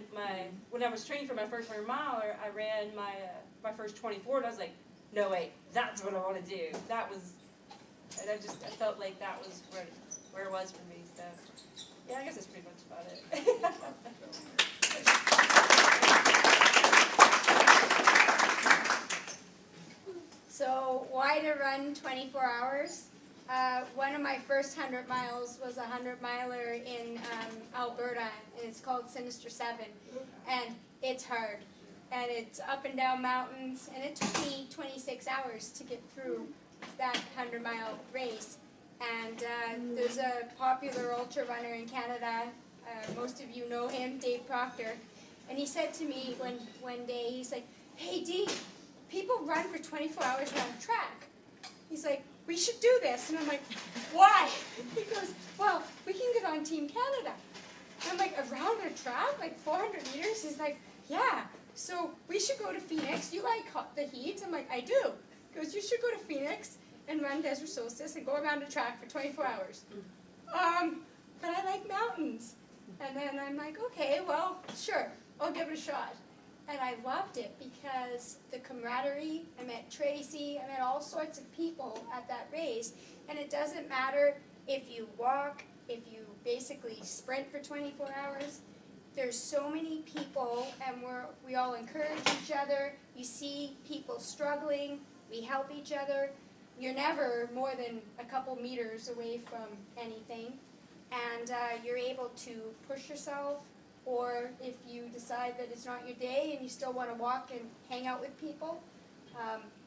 when I was training for my first 100 miler, I ran my first 24, and I was like, no wait, that's what I want to do. That was, and I felt like that was where it was for me. So yeah, I guess that's pretty much about it. So why to run 24 hours? One of my first 100 miles was a 100-miler in Alberta, and it's called Sinister 7. And it's hard, and it's up and down mountains, and it took me 26 hours to get through that 100-mile race. And there's a popular ultra runner in Canada, most of you know him, Dave Proctor, and he said to me one day, he's like, hey Dee, people run for 24 hours around a track. He's like, we should do this. And I'm like, why? He goes, well, we can get on Team Canada. And I'm like, around a track, like 400 meters? He's like, yeah, so we should go to Phoenix. You like the heat? I'm like, I do. He goes, you should go to Phoenix and run Desert Solstice and go around a track for 24 hours. But I like mountains. And then I'm like, okay, well, sure, I'll give it a shot. And I loved it because the camaraderie, I met Tracy, I met all sorts of people at that race. And it doesn't matter if you walk, if you basically sprint for 24 hours. There's so many people, and we all encourage each other. You see people struggling, we help each other. You're never more than a couple meters away from anything. And you're able to push yourself, or if you decide that it's not your day and you still want to walk and hang out with people,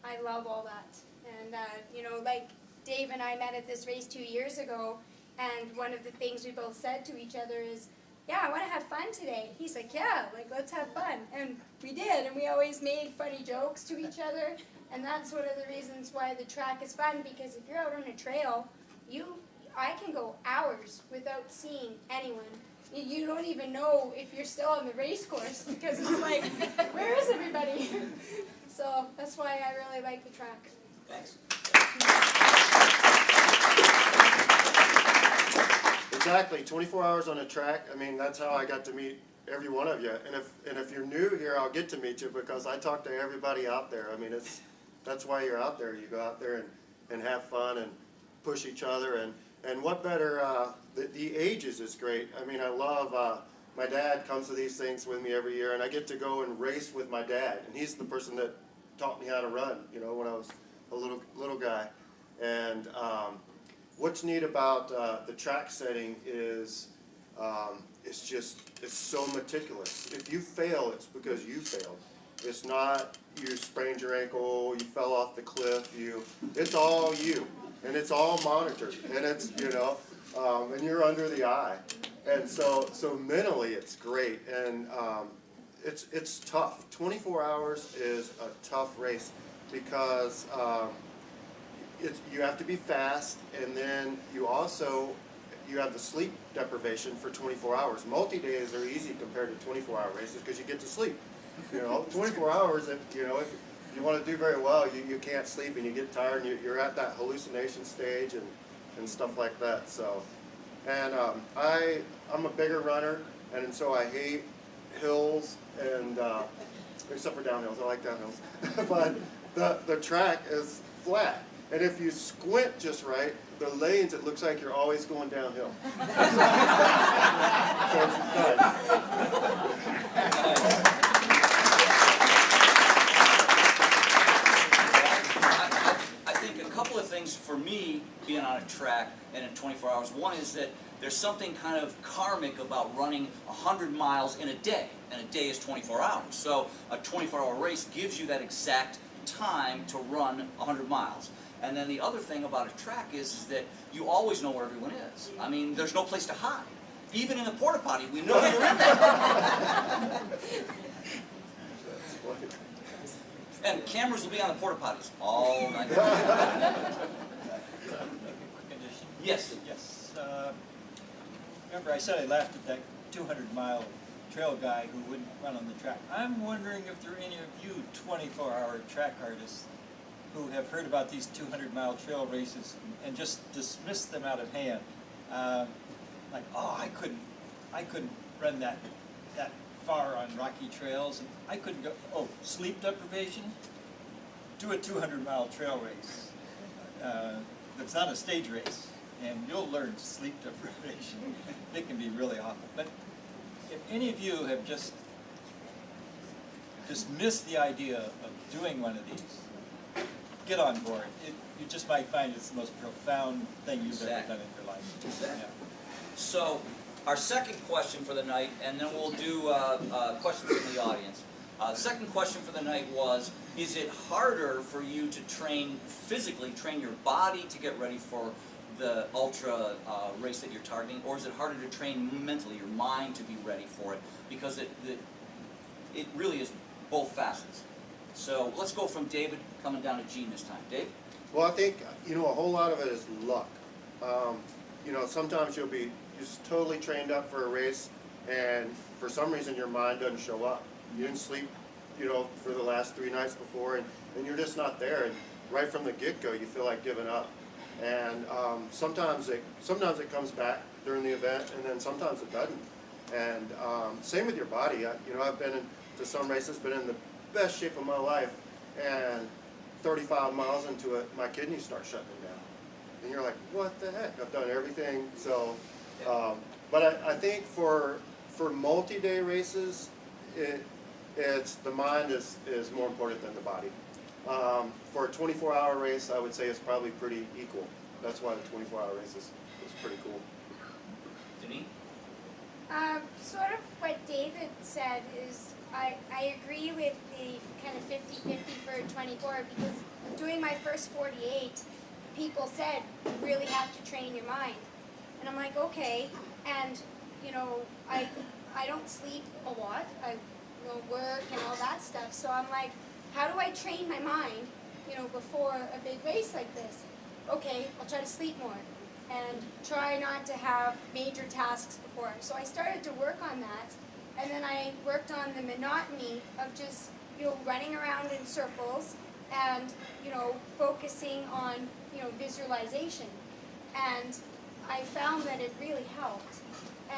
I love all that. And, you know, like Dave and I met at this race 2 years ago, and one of the things we both said to each other is, yeah, I want to have fun today. He's like, yeah, like, let's have fun. And we did, and we always made funny jokes to each other, and that's one of the reasons why the track is fun, because if you're out on a trail, I can go hours without seeing anyone. You don't even know if you're still on the race course, because it's like, where is everybody? So that's why I really like the track. Thanks. Exactly, 24 hours on a track. I mean, that's how I got to meet every one of you. And if you're new here, I'll get to meet you because I talk to everybody out there. I mean, that's why you're out there. You go out there and have fun and push each other. And what better, the ages is great. I mean, I love, my dad comes to these things with me every year, and I get to go and race with my dad. And he's the person that taught me how to run, you know, when I was a little guy. And what's neat about the track setting is it's so meticulous. If you fail, it's because you failed. It's not you sprained your ankle, you fell off the cliff, it's all you. And it's all monitored, and it's, you know, and you're under the eye. And so mentally it's great, and it's tough. 24 hours is a tough race because you have to be fast, and then you have the sleep deprivation for 24 hours. Multi-days are easy compared to 24-hour races because you get to sleep. You know, 24 hours, if you want to do very well, you can't sleep and you get tired and you're at that hallucination stage and stuff like that. So And I'm a bigger runner, and so I hate hills, and except for downhills. I like downhills. But the track is flat. And if you squint just right, the lanes, it looks like you're always going downhill. So it's I think a couple of things for me being on a track and in 24 hours. One is that there's something kind of karmic about running 100 miles in a day, and a day is 24 hours. So a 24-hour race gives you that exact time to run 100 miles. And then the other thing about a track is that you always know where everyone is. I mean, there's no place to hide. Even in the porta potty, we know you're in there. And cameras will be on the porta potties all night. Yes. Yes. Remember I said I laughed at that 200-mile trail guy who wouldn't run on the track. I'm wondering if there are any of you 24-hour track artists who have heard about these 200-mile trail races and just dismiss them out of hand. Like, oh, I couldn't run that far on rocky trails, and I couldn't go. Oh, sleep deprivation? Do a 200-mile trail race. It's not a stage race, and you'll learn sleep deprivation. It can be really awful. But if any of you have just dismissed the idea of doing one of these, get on board. You just might find it's the most profound thing you've ever done in your life. Exactly. Yeah. So, our second question for the night, and then we'll do questions from the audience. The second question for the night was, is it harder for you to physically train your body to get ready for the ultra race that you're targeting, or is it harder to train mentally, your mind to be ready for it? Because it really is both facets. So let's go from David coming down to Gene this time. Dave? Well, I think, a whole lot of it is luck. Sometimes you'll be just totally trained up for a race, and for some reason your mind doesn't show up. You didn't sleep, for the last 3 nights before, and you're just not there. And right from the get-go, you feel like giving up. And sometimes it comes back during the event, and then sometimes it doesn't. And same with your body. I've been to some races, been in the best shape of my life, and 35 miles into it, my kidneys start shutting down. And you're like, what the heck? I've done everything. So, but I think for multi-day races, it's the mind is more important than the body. For a 24-hour race, I would say it's probably pretty equal. That's why the 24-hour race is pretty cool. Denise? Sort of what David said is, I agree with the kind of 50-50 for 24, because doing my first 48, people said, you really have to train your mind. And I'm like, okay. And, I don't sleep a lot. I work and all that stuff. So I'm like, how do I train my mind, before a big race like this? Okay, I'll try to sleep more and try not to have major tasks before. So I started to work on that, and then I worked on the monotony of just, running around in circles and, focusing on, visualization. And I found that it really helped.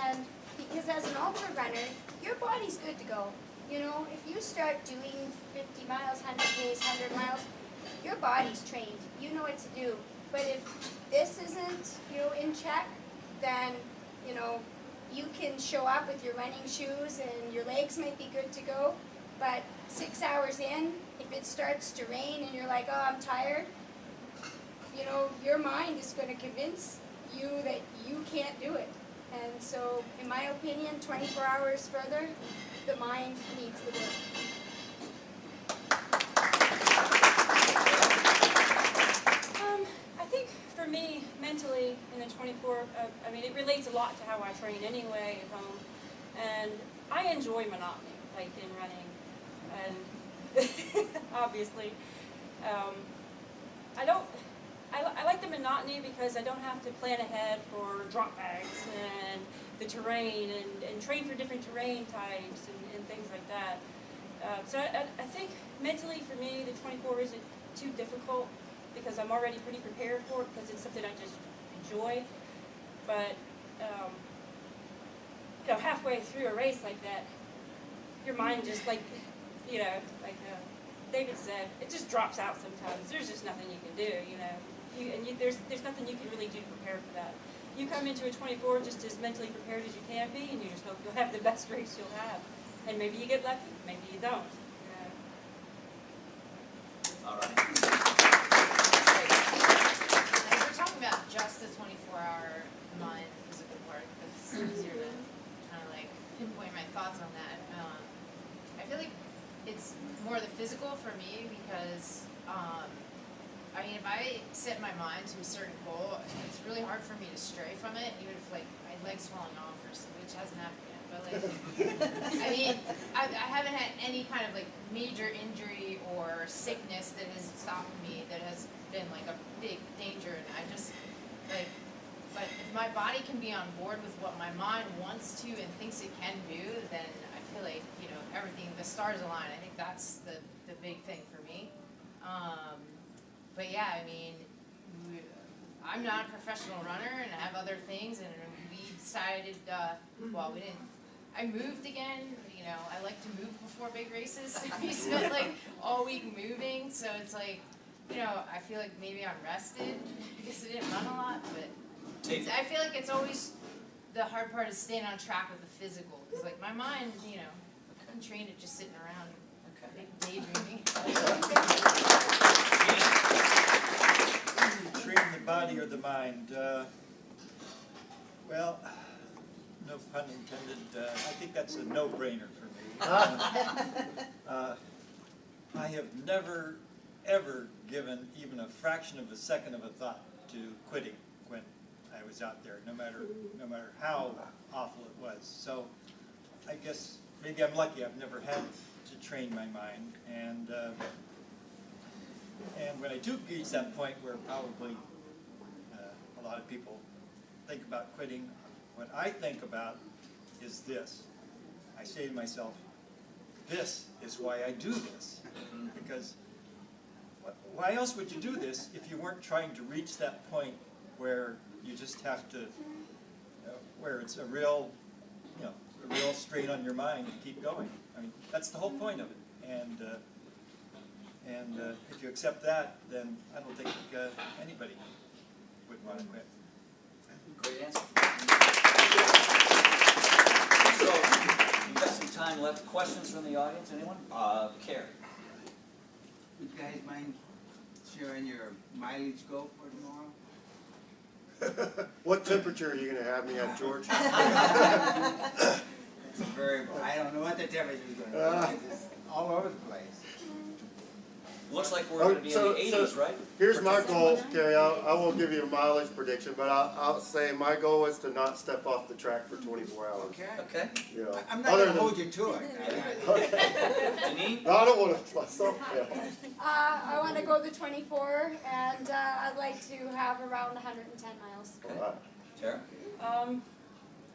And because as an ultra runner, your body's good to go. If you start doing 50 miles, 100 Ks, 100 miles, your body's trained. You know what to do. But if this isn't, in check, then, you can show up with your running shoes and your legs might be good to go. But 6 hours in, if it starts to rain and you're like, oh, I'm tired, your mind is going to convince you that you can't do it. And so, in my opinion, 24 hours further, the mind needs the work. I think for me, mentally, in the 24, it relates a lot to how I train anyway at home. And I enjoy monotony, like in running. And obviously, I like the monotony because I don't have to plan ahead for drop bags and the terrain and train for different terrain types and things like that. So I think mentally for me, the 24 isn't too difficult because I'm already pretty prepared for it because it's something I just enjoy. But halfway through a race like that, your mind just like David said, it just drops out sometimes. There's just nothing you can do, there's nothing you can really do to prepare for that. You come into a 24 just as mentally prepared as you can be, and you just hope you'll have the best race you'll have. And maybe you get lucky, maybe you don't. All right. As we're talking about just the 24-hour mind physical part, because it's easier to kind of like pinpoint my thoughts on that. I feel like it's more the physical for me because, I mean, if I set my mind to a certain goal, it's really hard for me to stray from it, even if like my leg's falling off or something, which hasn't happened yet. But like, I mean, I haven't had any kind of like major injury or sickness that has stopped me, that has been like a big danger, and I just like, but if my body can be on board with what my mind wants to and thinks it can do, then I feel like, everything, the stars align. I think that's the big thing for me. But yeah, I mean, I'm not a professional runner, and I have other things, and we decided, I moved again, I like to move before big races. We spent like all week moving, so it's like, I feel like maybe I'm rested because I didn't run a lot, but I feel like it's always, the hard part is staying on track with the physical, because like my mind, I'm trained at just sitting around daydreaming. Train the body or the mind? Well, no pun intended. I think that's a no-brainer for me. I have never, ever given even a fraction of a second of a thought to quitting when I was out there, no matter how awful it was. So I guess maybe I'm lucky. I've never had to train my mind, and when I do reach that point where probably a lot of people think about quitting, what I think about is this. I say to myself, this is why I do this. Because why else would you do this if you weren't trying to reach that point where you just have to, where it's a real strain on your mind to keep going. I mean, that's the whole point of it. And if you accept that, then I don't think anybody would want to quit. Great answer. So, we've got some time left. Questions from the audience? Anyone? Carrie. Would you guys mind sharing your mileage goal for tomorrow? What temperature are you gonna have me at, George? It's a variable. I don't know what the temperature is going to be. It's all over the place. Looks like we're going to be in the 80s, right? Here's my goal, Gary. I won't give you a mileage prediction, but I'll say my goal is to not step off the track for 24 hours. Okay. I'm not going to hold you to it. Janine? No, I don't want to myself. I want to go the 24, and I'd like to have around 110 miles. Okay. Tara?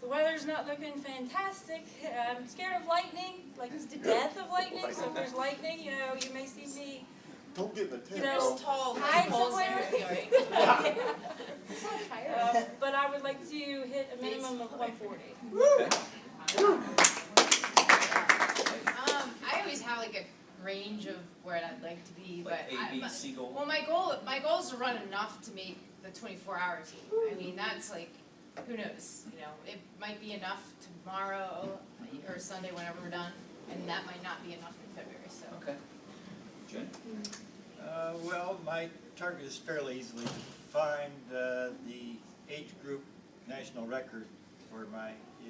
The weather's not looking fantastic. I'm scared of lightning, like to death of lightning. So if there's lightning, you may see me. Don't get in the tent. Hide somewhere. But I would like to hit a minimum of 140. Okay. I always have like a range of where I'd like to be, Like but A, B, C goal? well, my goal is to run enough to make the 24-hour team. I mean, that's like, who knows? It might be enough tomorrow or Sunday whenever we're done, and that might not be enough in February. So. Okay. Jen? Well, my target is fairly easily defined. The age group national record for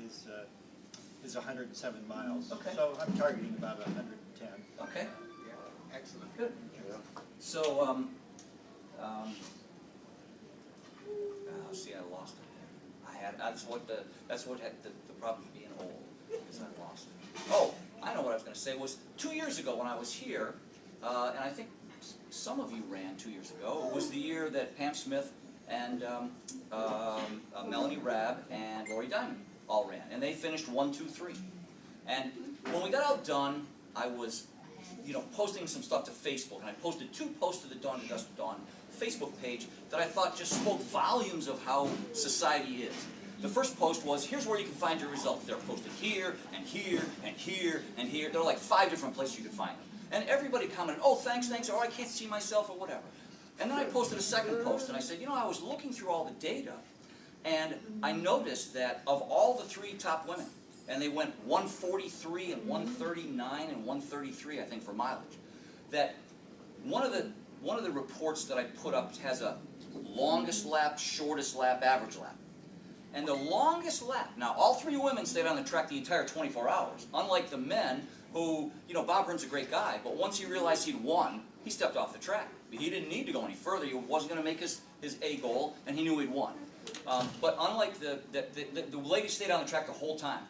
is 107 miles. Okay. So I'm targeting about 110. Okay. Yeah, excellent. Good. So, see, I lost it there. That's what had the problem of being old, because I lost it. Oh, I know what I was going to say was 2 years ago when I was here, and I think some of you ran 2 years ago. It was the year that Pam Smith and Melanie Rabb and Lori Diamond all ran, and they finished 1, 2, 3. And when we got out done, I was, posting some stuff to Facebook, and I posted 2 posts to the Dawn to Dusk Dawn Facebook page that I thought just spoke volumes of how society is. The first post was, here's where you can find your results. They're posted here, and here, and here, and here. There are like 5 different places you can find them. And everybody commented, oh, thanks, or I can't see myself, or whatever. And then I posted a second post, and I said, you know, I was looking through all the data, and I noticed that of all the 3 top women, and they went 143 and 139 and 133, I think, for mileage, that one of the reports that I put up has a longest lap, shortest lap, average lap. And the longest lap, now all 3 women stayed on the track the entire 24 hours, unlike the men who, you know, Bob Byrne's a great guy, but once he realized he'd won, he stepped off the track. He didn't need to go any further. He wasn't going to make his A goal, and he knew he'd won. But unlike the lady stayed on the track the whole time.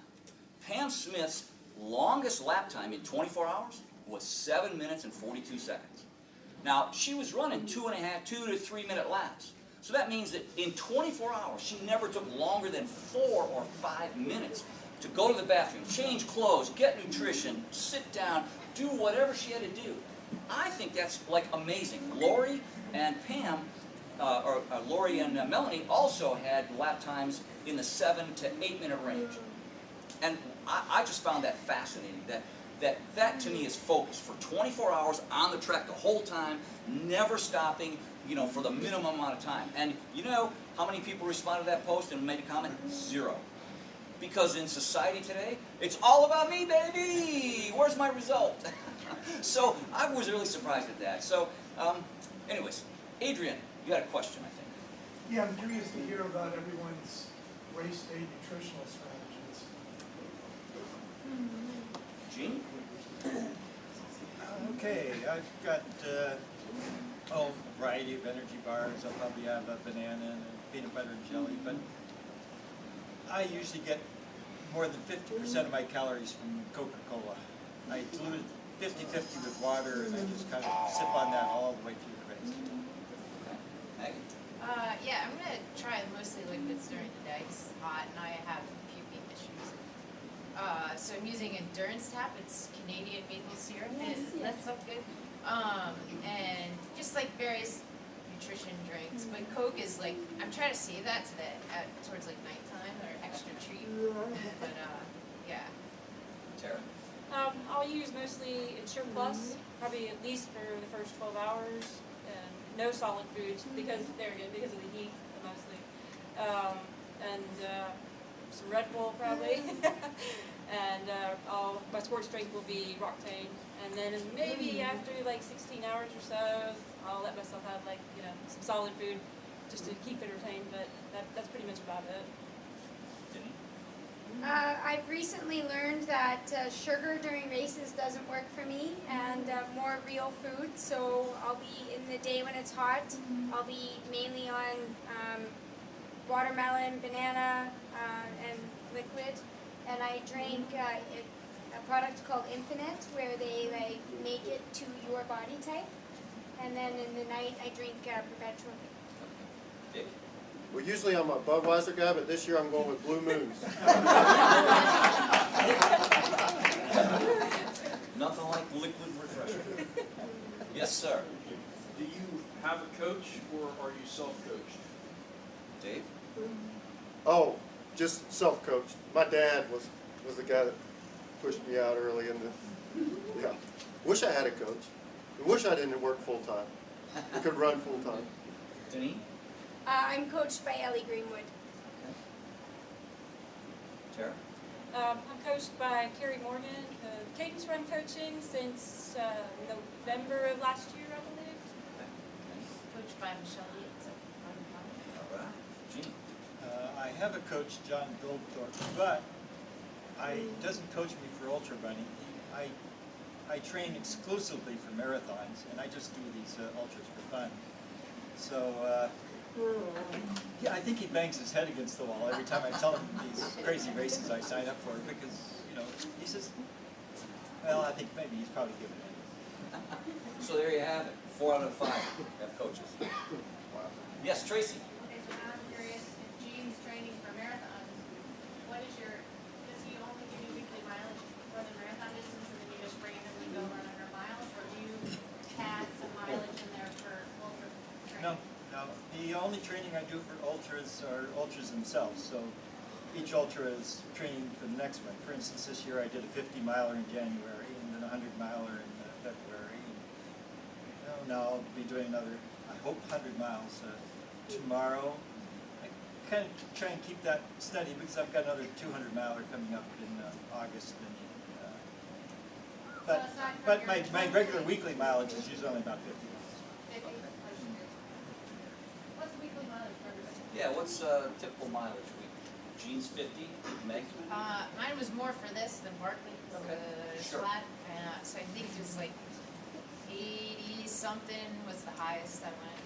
Pam Smith's longest lap time in 24 hours was 7 minutes and 42 seconds. Now, she was running 2 to 3 minute laps. So that means that in 24 hours, she never took longer than 4 or 5 minutes to go to the bathroom, change clothes, get nutrition, sit down, do whatever she had to do. I think that's like amazing. Lori and Pam, Lori and Melanie also had lap times in the 7 to 8 minute range. And I just found that fascinating, that to me is focus for 24 hours on the track the whole time, never stopping, you know, for the minimum amount of time. And you know how many people responded to that post and made a comment? 0. Because in society today, it's all about me, baby! Where's my result? So I was really surprised at that. So, anyways, Adrian, you had a question, I think. Yeah, I'm curious to hear about everyone's race day nutritional strategies. Gene? Okay, I've got a variety of energy bars. I'll probably have a banana and peanut butter and jelly, but I usually get more than 50% of my calories from Coca-Cola. I dilute 50-50 with water, and I just kind of sip on that all the way through the race. Maggie? Yeah, I'm going to try mostly liquids during the day. It's hot and I have puking issues. So I'm using Endurance Tap. It's Canadian maple syrup. That's so good. And just like various nutrition drinks. But Coke is like, I'm trying to save that to towards like nighttime or extra treat. But yeah. Tara? I'll use mostly Ensure Plus, probably at least for the first 12 hours, and no solid foods because because of the heat mostly, and some Red Bull probably, and my sports drink will be Roctane, and then maybe after like 16 hours or so, I'll let myself have like some solid food just to keep entertained, but that's pretty much about it. I've recently learned that sugar during races doesn't work for me, and more real food. So I'll be in the day when it's hot, I'll be mainly on watermelon, banana, and liquid. And I drink a product called Infinite, where they like make it to your body type. And then in the night, I drink Perpetual. Well, usually I'm a Budweiser guy, but this year I'm going with Blue Moons. Nothing like liquid refreshment. Yes, sir. Do you have a coach, or are you self-coached? Dave? Oh, just self-coached. My dad was the guy that pushed me out early in the, yeah. Wish I had a coach. I wish I didn't work full-time. I could run full-time. Denise? I'm coached by Ellie Greenwood. Tara? I'm coached by Carrie Morgan, Cadence Run Coaching since November of last year, I believe. Coached by Michelle Yates. All right. Gene? I have a coach, John Goldthorpe, but he doesn't coach me for ultra running. I train exclusively for marathons, and I just do these ultras for fun. So, yeah, I think he bangs his head against the wall every time I tell him these crazy races I sign up for, because, he says, well, I think maybe he's probably giving in. So there you have it. 4 out of 5 have coaches. Wow. Yes, Tracy? Okay, so now I'm curious, if Gene's training for marathons, does he only give you weekly mileage for the marathon distance and then you just randomly go run 100 miles, or do you add some mileage in there for ultra training? No. The only training I do for ultras are ultras themselves. So each ultra is training for the next one. For instance, this year I did a 50-miler in January and then a 100-miler in February. And, now I'll be doing another, I hope, 100 miles tomorrow. I kind of try and keep that steady because I've got another 200-miler coming up in August. And, but my regular weekly mileage is usually only about 50 miles. What's the weekly mileage for everybody? Yeah, what's typical mileage week? Jean's 50, Meg? Mine was more for this than Barkley, Okay, sure. flat, and so I think it was like 80 something was the highest I went.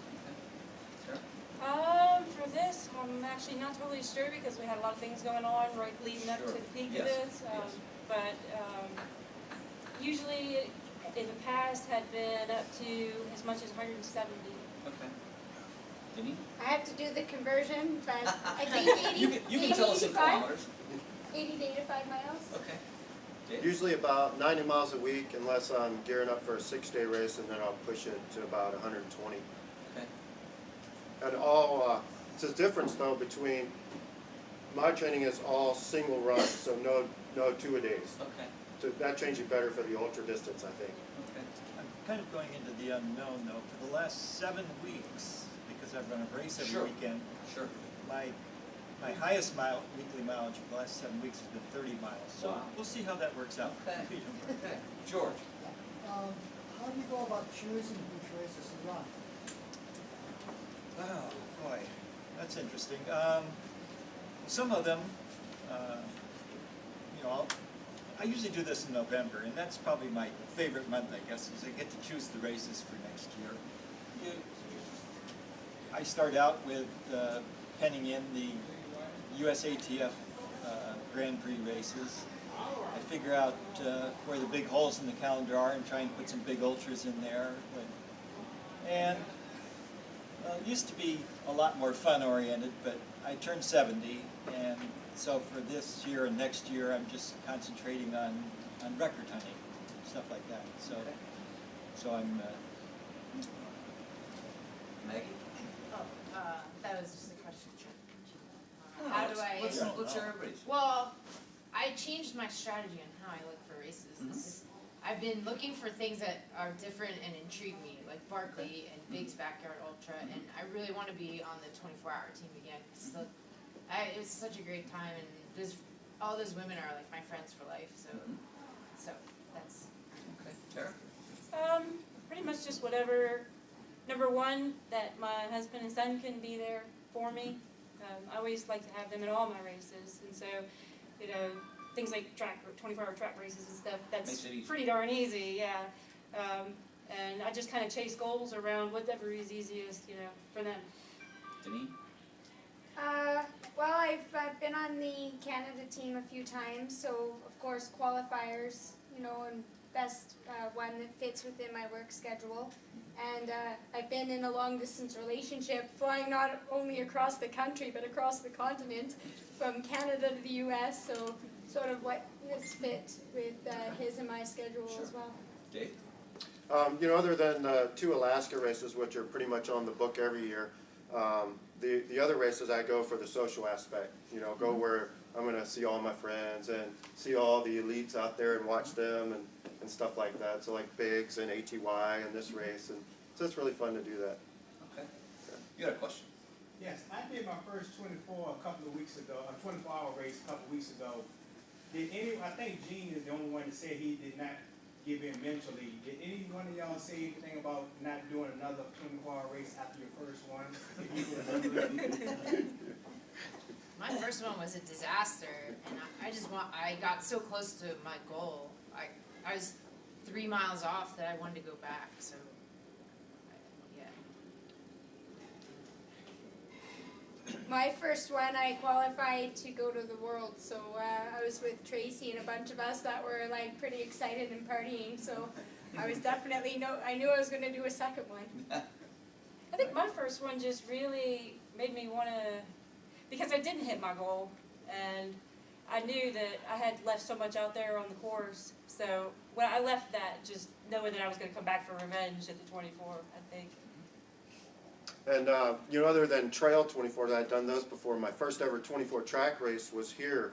For this, I'm actually not totally sure because we had a lot of things going on right leading up to Sure. the peak Yes. of this. But usually, in the past, had been up to as much as 170. Okay. Denise? I have to do the conversion, but I think 80, You can tell us in 85, kilometers. 80 to 85 miles. Okay. Dave? Usually about 90 miles a week unless I'm gearing up for a 6-day race, and then I'll push it to about 120. Okay. And all, it's a difference though between, my training is all single runs, so no two-a-days. Okay. So that trains you better for the ultra distance, I think. Okay. I'm kind of going into the unknown though. For the last 7 weeks, because I've run a race every Sure. weekend, Sure. my highest weekly mileage for the last 7 weeks has been 30 miles. So Wow. we'll see how that works out. Okay. Okay. George? How do you go about choosing which races to run? Oh, boy, that's interesting. Some of them, I usually do this in November, and that's probably my favorite month, I guess, is I get to choose the races for next year. I start out with penning in the USATF Grand Prix races. I figure out where the big holes in the calendar are and try and put some big ultras in there. And it used to be a lot more fun-oriented, but I turned 70, and so for this year and next year, I'm just concentrating on record hunting, stuff like that. So I'm. Maggie? That was just a question. How do I? Let's hear everybody's. Well, I changed my strategy on how I look for races. It's just, I've been looking for things that are different and intrigue me, like Barkley and Big's Backyard Ultra, and I really want to be on the 24-hour team again. It's such a great time, and all those women are like my friends for life. So that's. Okay, Tara? Pretty much just whatever. Number one, that my husband and son can be there for me. I always like to have them in all my races, and so, things like 24-hour track races and stuff, that's pretty darn easy, yeah. And I just kind of chase goals around whatever is easiest, for them. Denise? Well, I've been on the Canada team a few times, so of course qualifiers, and best one that fits within my work schedule. And I've been in a long-distance relationship, flying not only across the country, but across the continent, from Canada to the U.S., so sort of what has fit with his and my schedule as well. Dave? Other than 2 Alaska races, which are pretty much on the book every year, the other races I go for the social aspect, go where I'm going to see all my friends and see all the elites out there and watch them and stuff like that. So like Biggs and ATY and this race, and so it's really fun to do that. Okay. You had a question? Yes, I did my first 24 a couple of weeks ago, a 24-hour race a couple of weeks ago. I think Gene is the only one that said he did not give in mentally. Did any one of y'all say anything about not doing another 24-hour race after your first one? If you remember. My first one was a disaster, and I got so close to my goal. I was 3 miles off that I wanted to go back, so, yeah. My first one, I qualified to go to the World, so I was with Tracy and a bunch of us that were like pretty excited and partying, so I was definitely, I knew I was going to do a second one. I think my first one just really made me want to, because I didn't hit my goal, and I knew that I had left so much out there on the course, so when I left that, just knowing that I was going to come back for revenge at the 24, I think. And, you know, other than trail 24s, I'd done those before. My first ever 24 track race was here.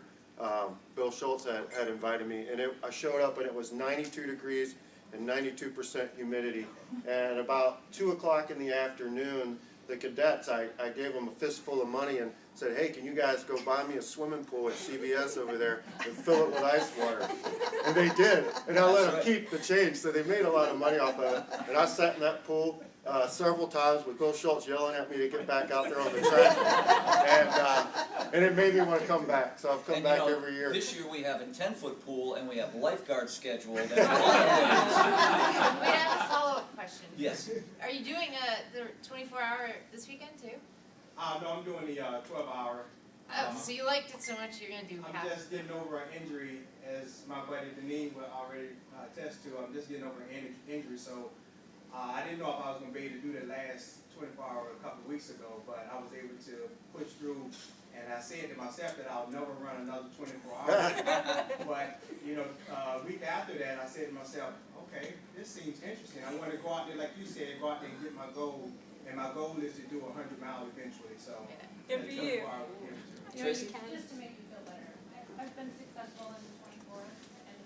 Bill Schultz had invited me, and I showed up and it was 92 degrees and 92% humidity. And about 2 o'clock in the afternoon, the cadets, I gave them a fistful of money and said, hey, can you guys go buy me a swimming pool at CVS over there and fill it with ice water? And they did, and I let them keep the change, so they made a lot of money off of it. And I sat in that pool several times with Bill Schultz yelling at me to get back out there on the track, and it made me want to come back. So I've come back every year. This year we have a 10-foot pool and we have lifeguards scheduled. And Wait, I have a follow-up question. Yes. Are you doing the 24-hour this weekend too? No, I'm doing the 12-hour. Oh, so you liked it so much you're gonna do half? I'm just getting over an injury, as my buddy Deneen will already attest to. I'm just getting over an injury, so I didn't know if I was going to be able to do the last 24-hour a couple of weeks ago, but I was able to push through, and I said to myself that I'll never run another 24 hours. But, you know, a week after that, I said to myself, okay, this seems interesting. I want to go out there, like you said, go out there and get my goal, and my goal is to do 100 miles eventually, so. Good for you. Tracy? Just to make you feel better, I've been successful in the 24, and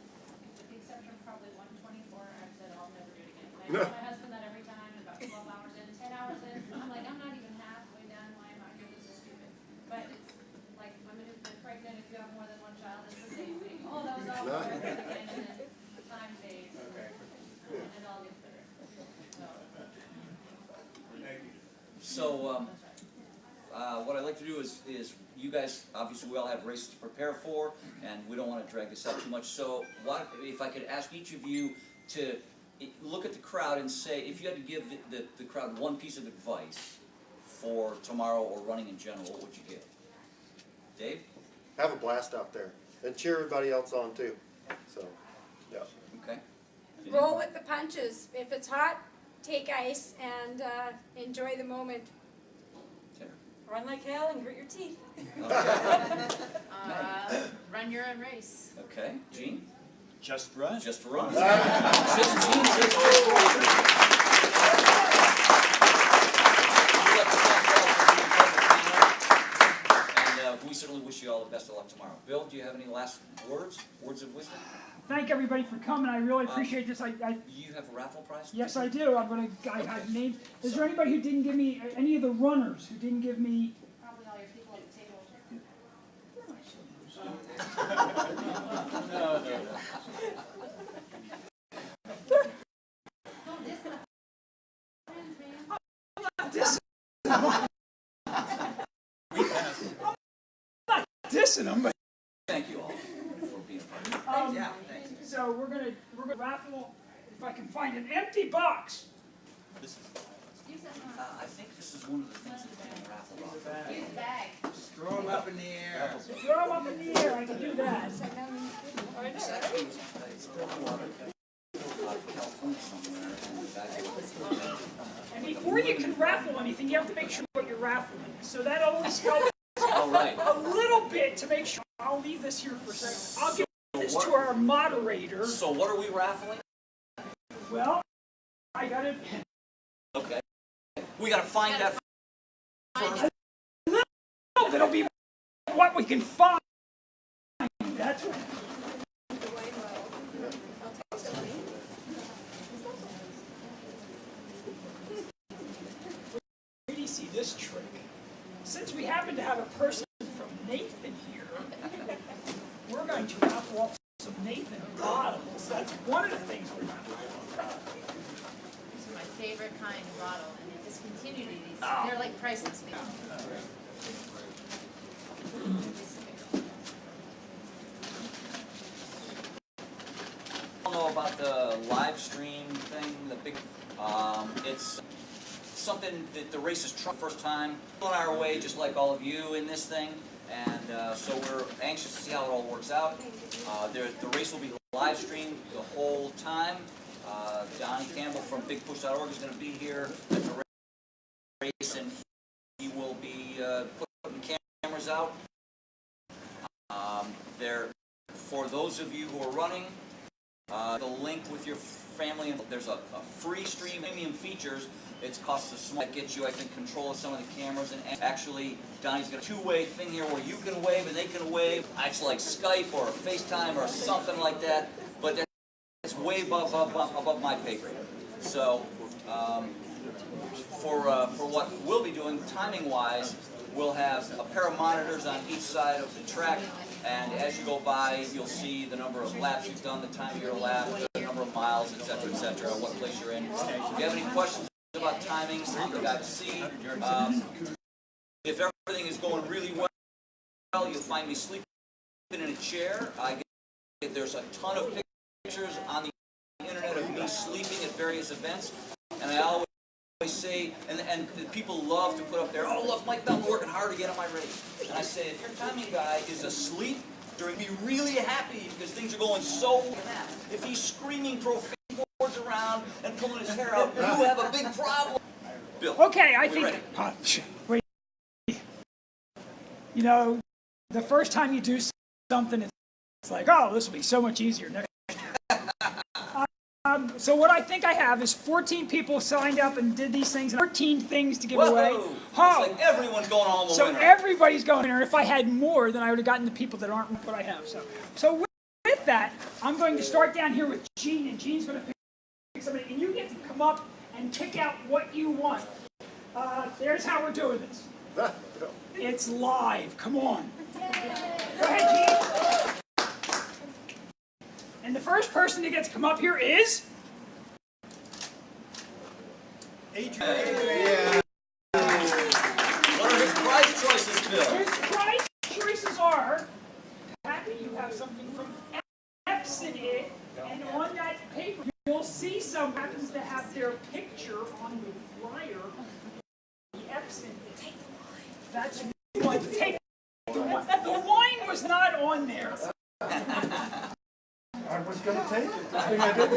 with the exception of probably 124, I've said I'll never do it again. And I tell my husband that every time, about 12 hours in, 10 hours in, I'm like, I'm not even halfway done, why am I doing this? Is stupid. But it's like women who've been pregnant, if you have more than one child, it's the same thing. Oh, that was all over again, and then time fades, and it all gets better. So, what I'd like to do is you guys, obviously we all have races to prepare for, and we don't want to drag this out too much. So what, if I could ask each of you to look at the crowd and say, if you had to give the crowd one piece of advice for tomorrow or running in general, what would you give? Dave? Have a blast out there, and cheer everybody else on too. So, yeah. Okay. Roll with the punches. If it's hot, take ice and enjoy the moment. Run like hell and grit your teeth. Run your own race. Okay. Gene? Just run. Just run. Just we certainly wish you all the best of luck tomorrow. Bill, do you have any last words of wisdom? Thank everybody for coming. I really appreciate this. You have a raffle prize? Yes, I do. I have names. Is there anybody who didn't give me, any of the runners who didn't give me? Probably all your people at the table. Don't diss my friends, man. I'm not dissing them, but. Thank you all for being a part of it. So we're gonna raffle. If I can find an empty box. I think this is one of the things that's being raffled off. Use the bag. Throw them up in the air. Throw them up in the air. I can do that. It's actually it's built out of California somewhere. And before you can raffle anything, you have to make sure what you're raffling. So that always helps All right. a little bit to make sure. I'll leave this here for a second. I'll give this to our moderator. So what are we raffling? Well, I got it. Okay. We got to find that first. That'll be what we can find. That's what. Really see this trick. Since we happen to have a person from Nathan here, we're going to raffle off some Nathan bottles. That's one of the things we're going to do. These are my favorite kind of bottle, and they discontinued these. They're like priceless. I don't know about the live stream thing, the big, it's something that the race is trying first time. We're on our way, just like all of you in this thing, and so we're anxious to see how it all works out. The race will be live streamed the whole time. Donnie Campbell from BigPush.org is going to be here at the race, and he will be putting cameras out. For those of you who are running, The link with your family, and there's a free stream, premium features. It costs a small, that gets you, I think, control of some of the cameras, and actually, Donnie's got a two-way thing here where you can wave and they can wave. It's like Skype or FaceTime or something like that, but it's way above my pay grade. So, for what we'll be doing, timing-wise, we'll have a pair of monitors on each side of the track, and as you go by, you'll see the number of laps you've done, the time of your lap, the number of miles, etc., what place you're in. If you have any questions about timings, I'm the guy to see. If everything is going really well, you'll find me sleeping in a chair. There's a ton of pictures on the internet of me sleeping at various events, and I always say, and people love to put up there, oh look, Mike Melton working hard to get on my race. And I say, if your timing guy is asleep, during be really happy because things are going so well. If he's screaming profane words around and pulling his hair out, you have a big problem. Bill. Okay, I think. Wait. You know, the first time you do something, it's like, oh, this will be so much easier next. So what I think I have is 14 people signed up and did these things, and 14 things to give away. Oh, it's like everyone's going home the winner. So everybody's going winner. If I had more, then I would have gotten the people that aren't what I have. So with that, I'm going to start down here with Gene, and Gene's going to pick somebody, and you get to come up and pick out what you want. There's how we're doing this. It's live. Come on. Go ahead, Gene. And the first person that gets to come up here is Adrian. What are his prize choices, Bill? His prize choices are, happy you have something from Epson, and on that paper you'll see some happens to have their picture on the flyer. The Epson. That's one. Take the wine. The wine was not on there. I was going to take it. I think I did.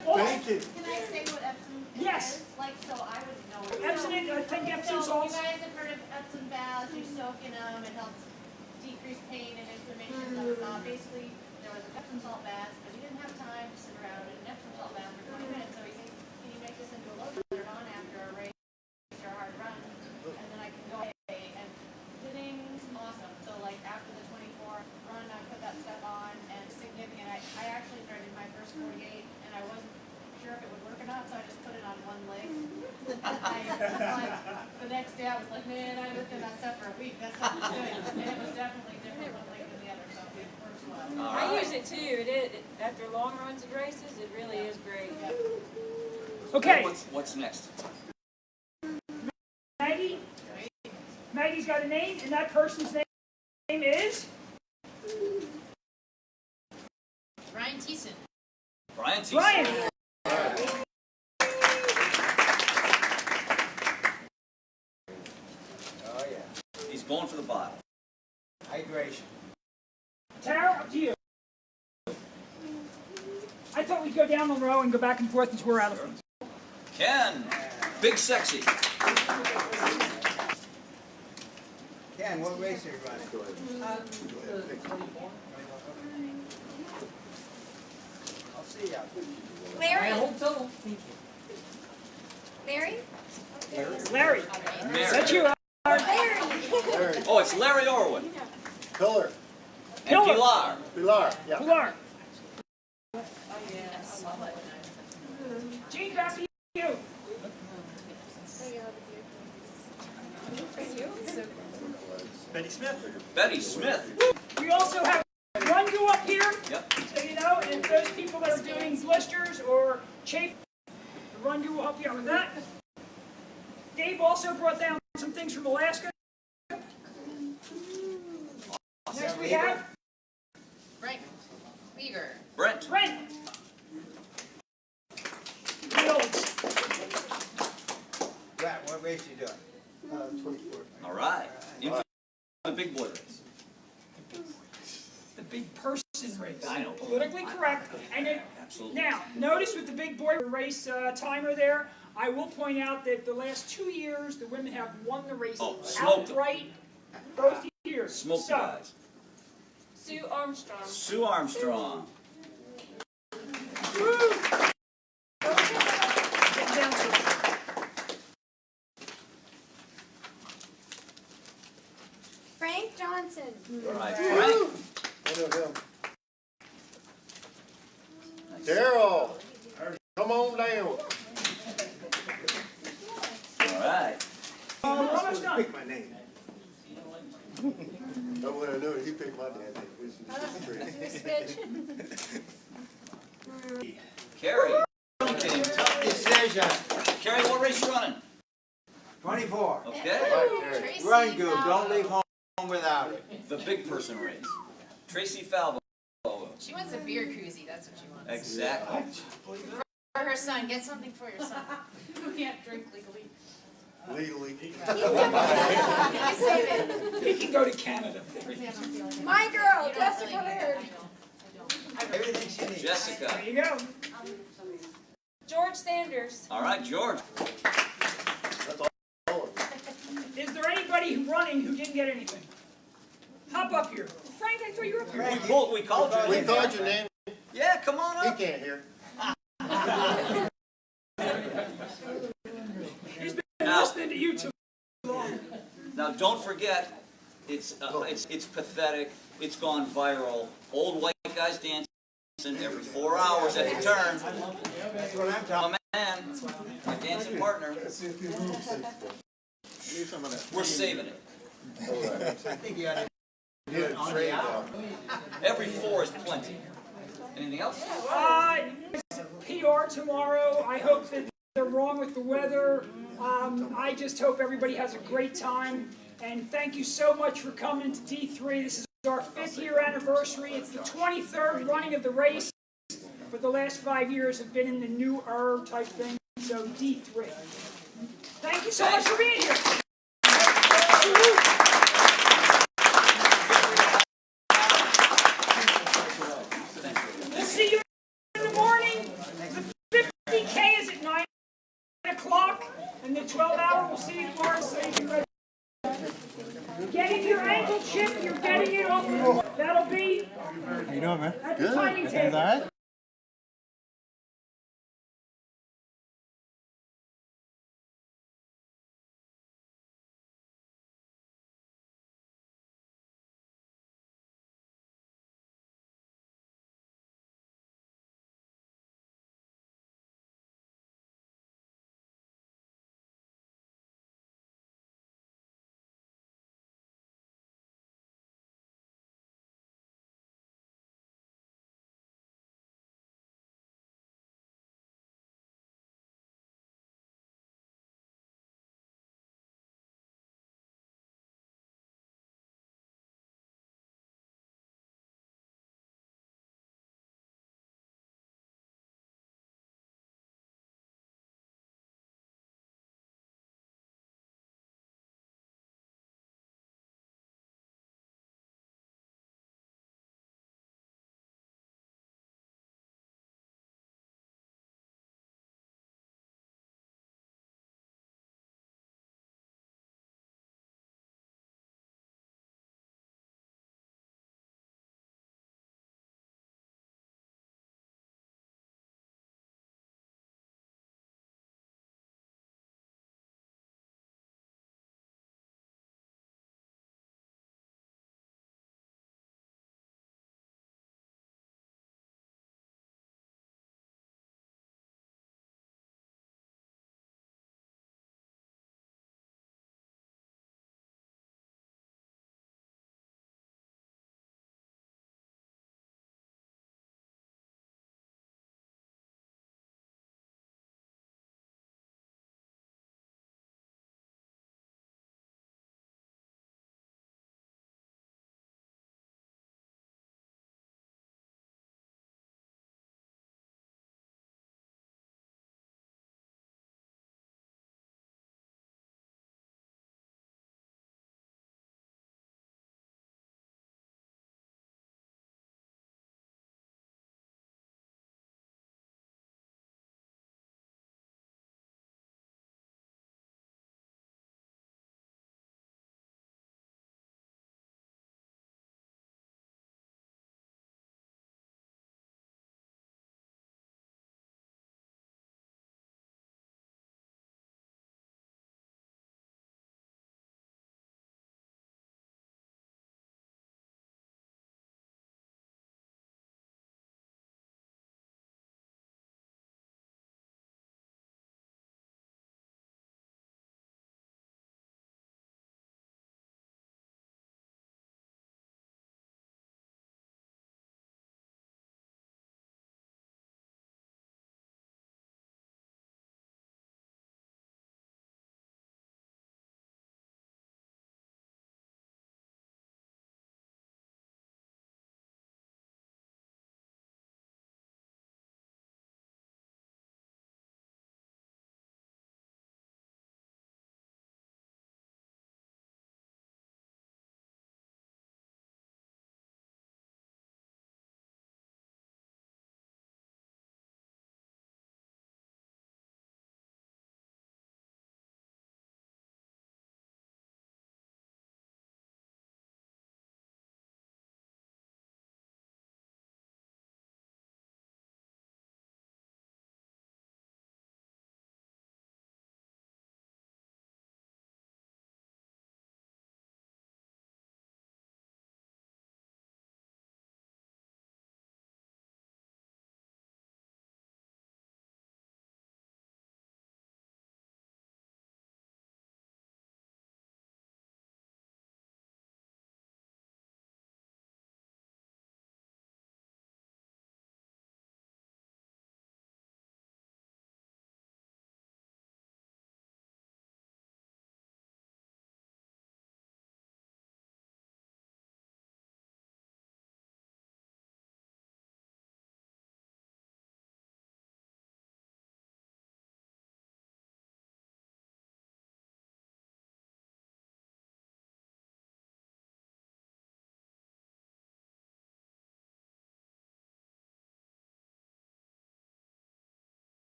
Thank you. Can I say what Epsom Yes. is? Like, so I would know it. Epsom, I think Epsom So you salts. guys have heard of Epsom baths, you soak in them, it helps decrease pain and inflammation, blah, blah, blah. Basically, there was an Epsom salt bath, but he didn't have time to sit around in an Epsom salt bath for 20 minutes, so he said, can you make this into a lotion, put it on after a race or a hard run, and then I can go away, and fitting's awesome. So like after the 24 run, I put that stuff on, and it's significant. I actually started my first 48, and I wasn't sure if it would work or not, so I just put it on one leg. The next day I was like, man, I looked at that stuff for a week. That stuff was good. And it was definitely different one leg than the other, so it works well. I use it too. After long runs of races, it really is great. Okay. What's next? Maggie. Maggie's got a name, and that person's name is Ryan Thiessen. Brian Thiessen. Brian. Oh, yeah. He's going for the bottle. Hydration. Tara, up to you. I thought we'd go down the row and go back and forth until we're out of things. Ken, Big Sexy. Ken, what race are you running? I'll see you out there. Larry? I hope so. Larry? Larry. Mary. That's you. Larry. Oh, it's Larry Orwood. Pillar. And Pilar. Pilar, yeah. Pilar. Gene, back to you. Betty Smith. Betty Smith. We also have Run You up here. Yep. So you know, and those people that are doing blisters or chafe, Run You will help you out with that. Dave also brought down some things from Alaska. Next we have Brent Lever. Brent. Brent. Fields. Brett, what race you doing? 24. All right. In for the big boy race. The big person race. I know. Politically correct. And it, Absolutely. now, notice with the big boy race timer there, I will point out that the last 2 years, the women have won the race smoked them. outright both years. Smoke the So, guys. Sue Armstrong. Sue Armstrong. Get down to it. Frank Johnson. All right, Frank. Daryl, come on down. All right. We're almost done. Pick my name. That way I know he picked my dad. This is crazy. Carrie. Tough decision. Carrie, what race you running? 24. Okay. Tracy Run good, Falvo. don't leave home without it. The big person race. Tracy Falvo. She wants a beer koozie, that's what she wants. Exactly. For her son, get something for your son. Who can't drink legally. Legally. You can save it. He can go to Canada. My girl, You don't Jessica really need Laird. that, I know. Everything she needs. Jessica. There you go. George Sanders. All right, George. Is there anybody running who didn't get anything? Hop up here. Frank, I thought you were up here. We called you. We called your name. Yeah, come on He up. can't hear. He's been Now- listening to you too long. Now, don't forget, it's pathetic. It's gone viral. Old white guys dancing every 4 hours at the turn. That's what I'm talking My man, my dancing partner. We're saving it. about. I think you ought to do it on Trade the hour. Every 4 is plenty. Anything else? PR tomorrow. I hope that they're wrong with the weather. I just hope everybody has a great time. And thank you so much for coming to D3. This is our 5th year anniversary. It's the 23rd running of the race. But the last 5 years have been in the new type thing. So D3. Thank you so much for being here. We'll see you in the morning. The 50K is at 9 o'clock, and the 12-hour we'll see you tomorrow. So you can ready. Getting your ankle chip, you're getting it off. That'll be How you doing, man? at the timing table. All right.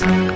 Thanks.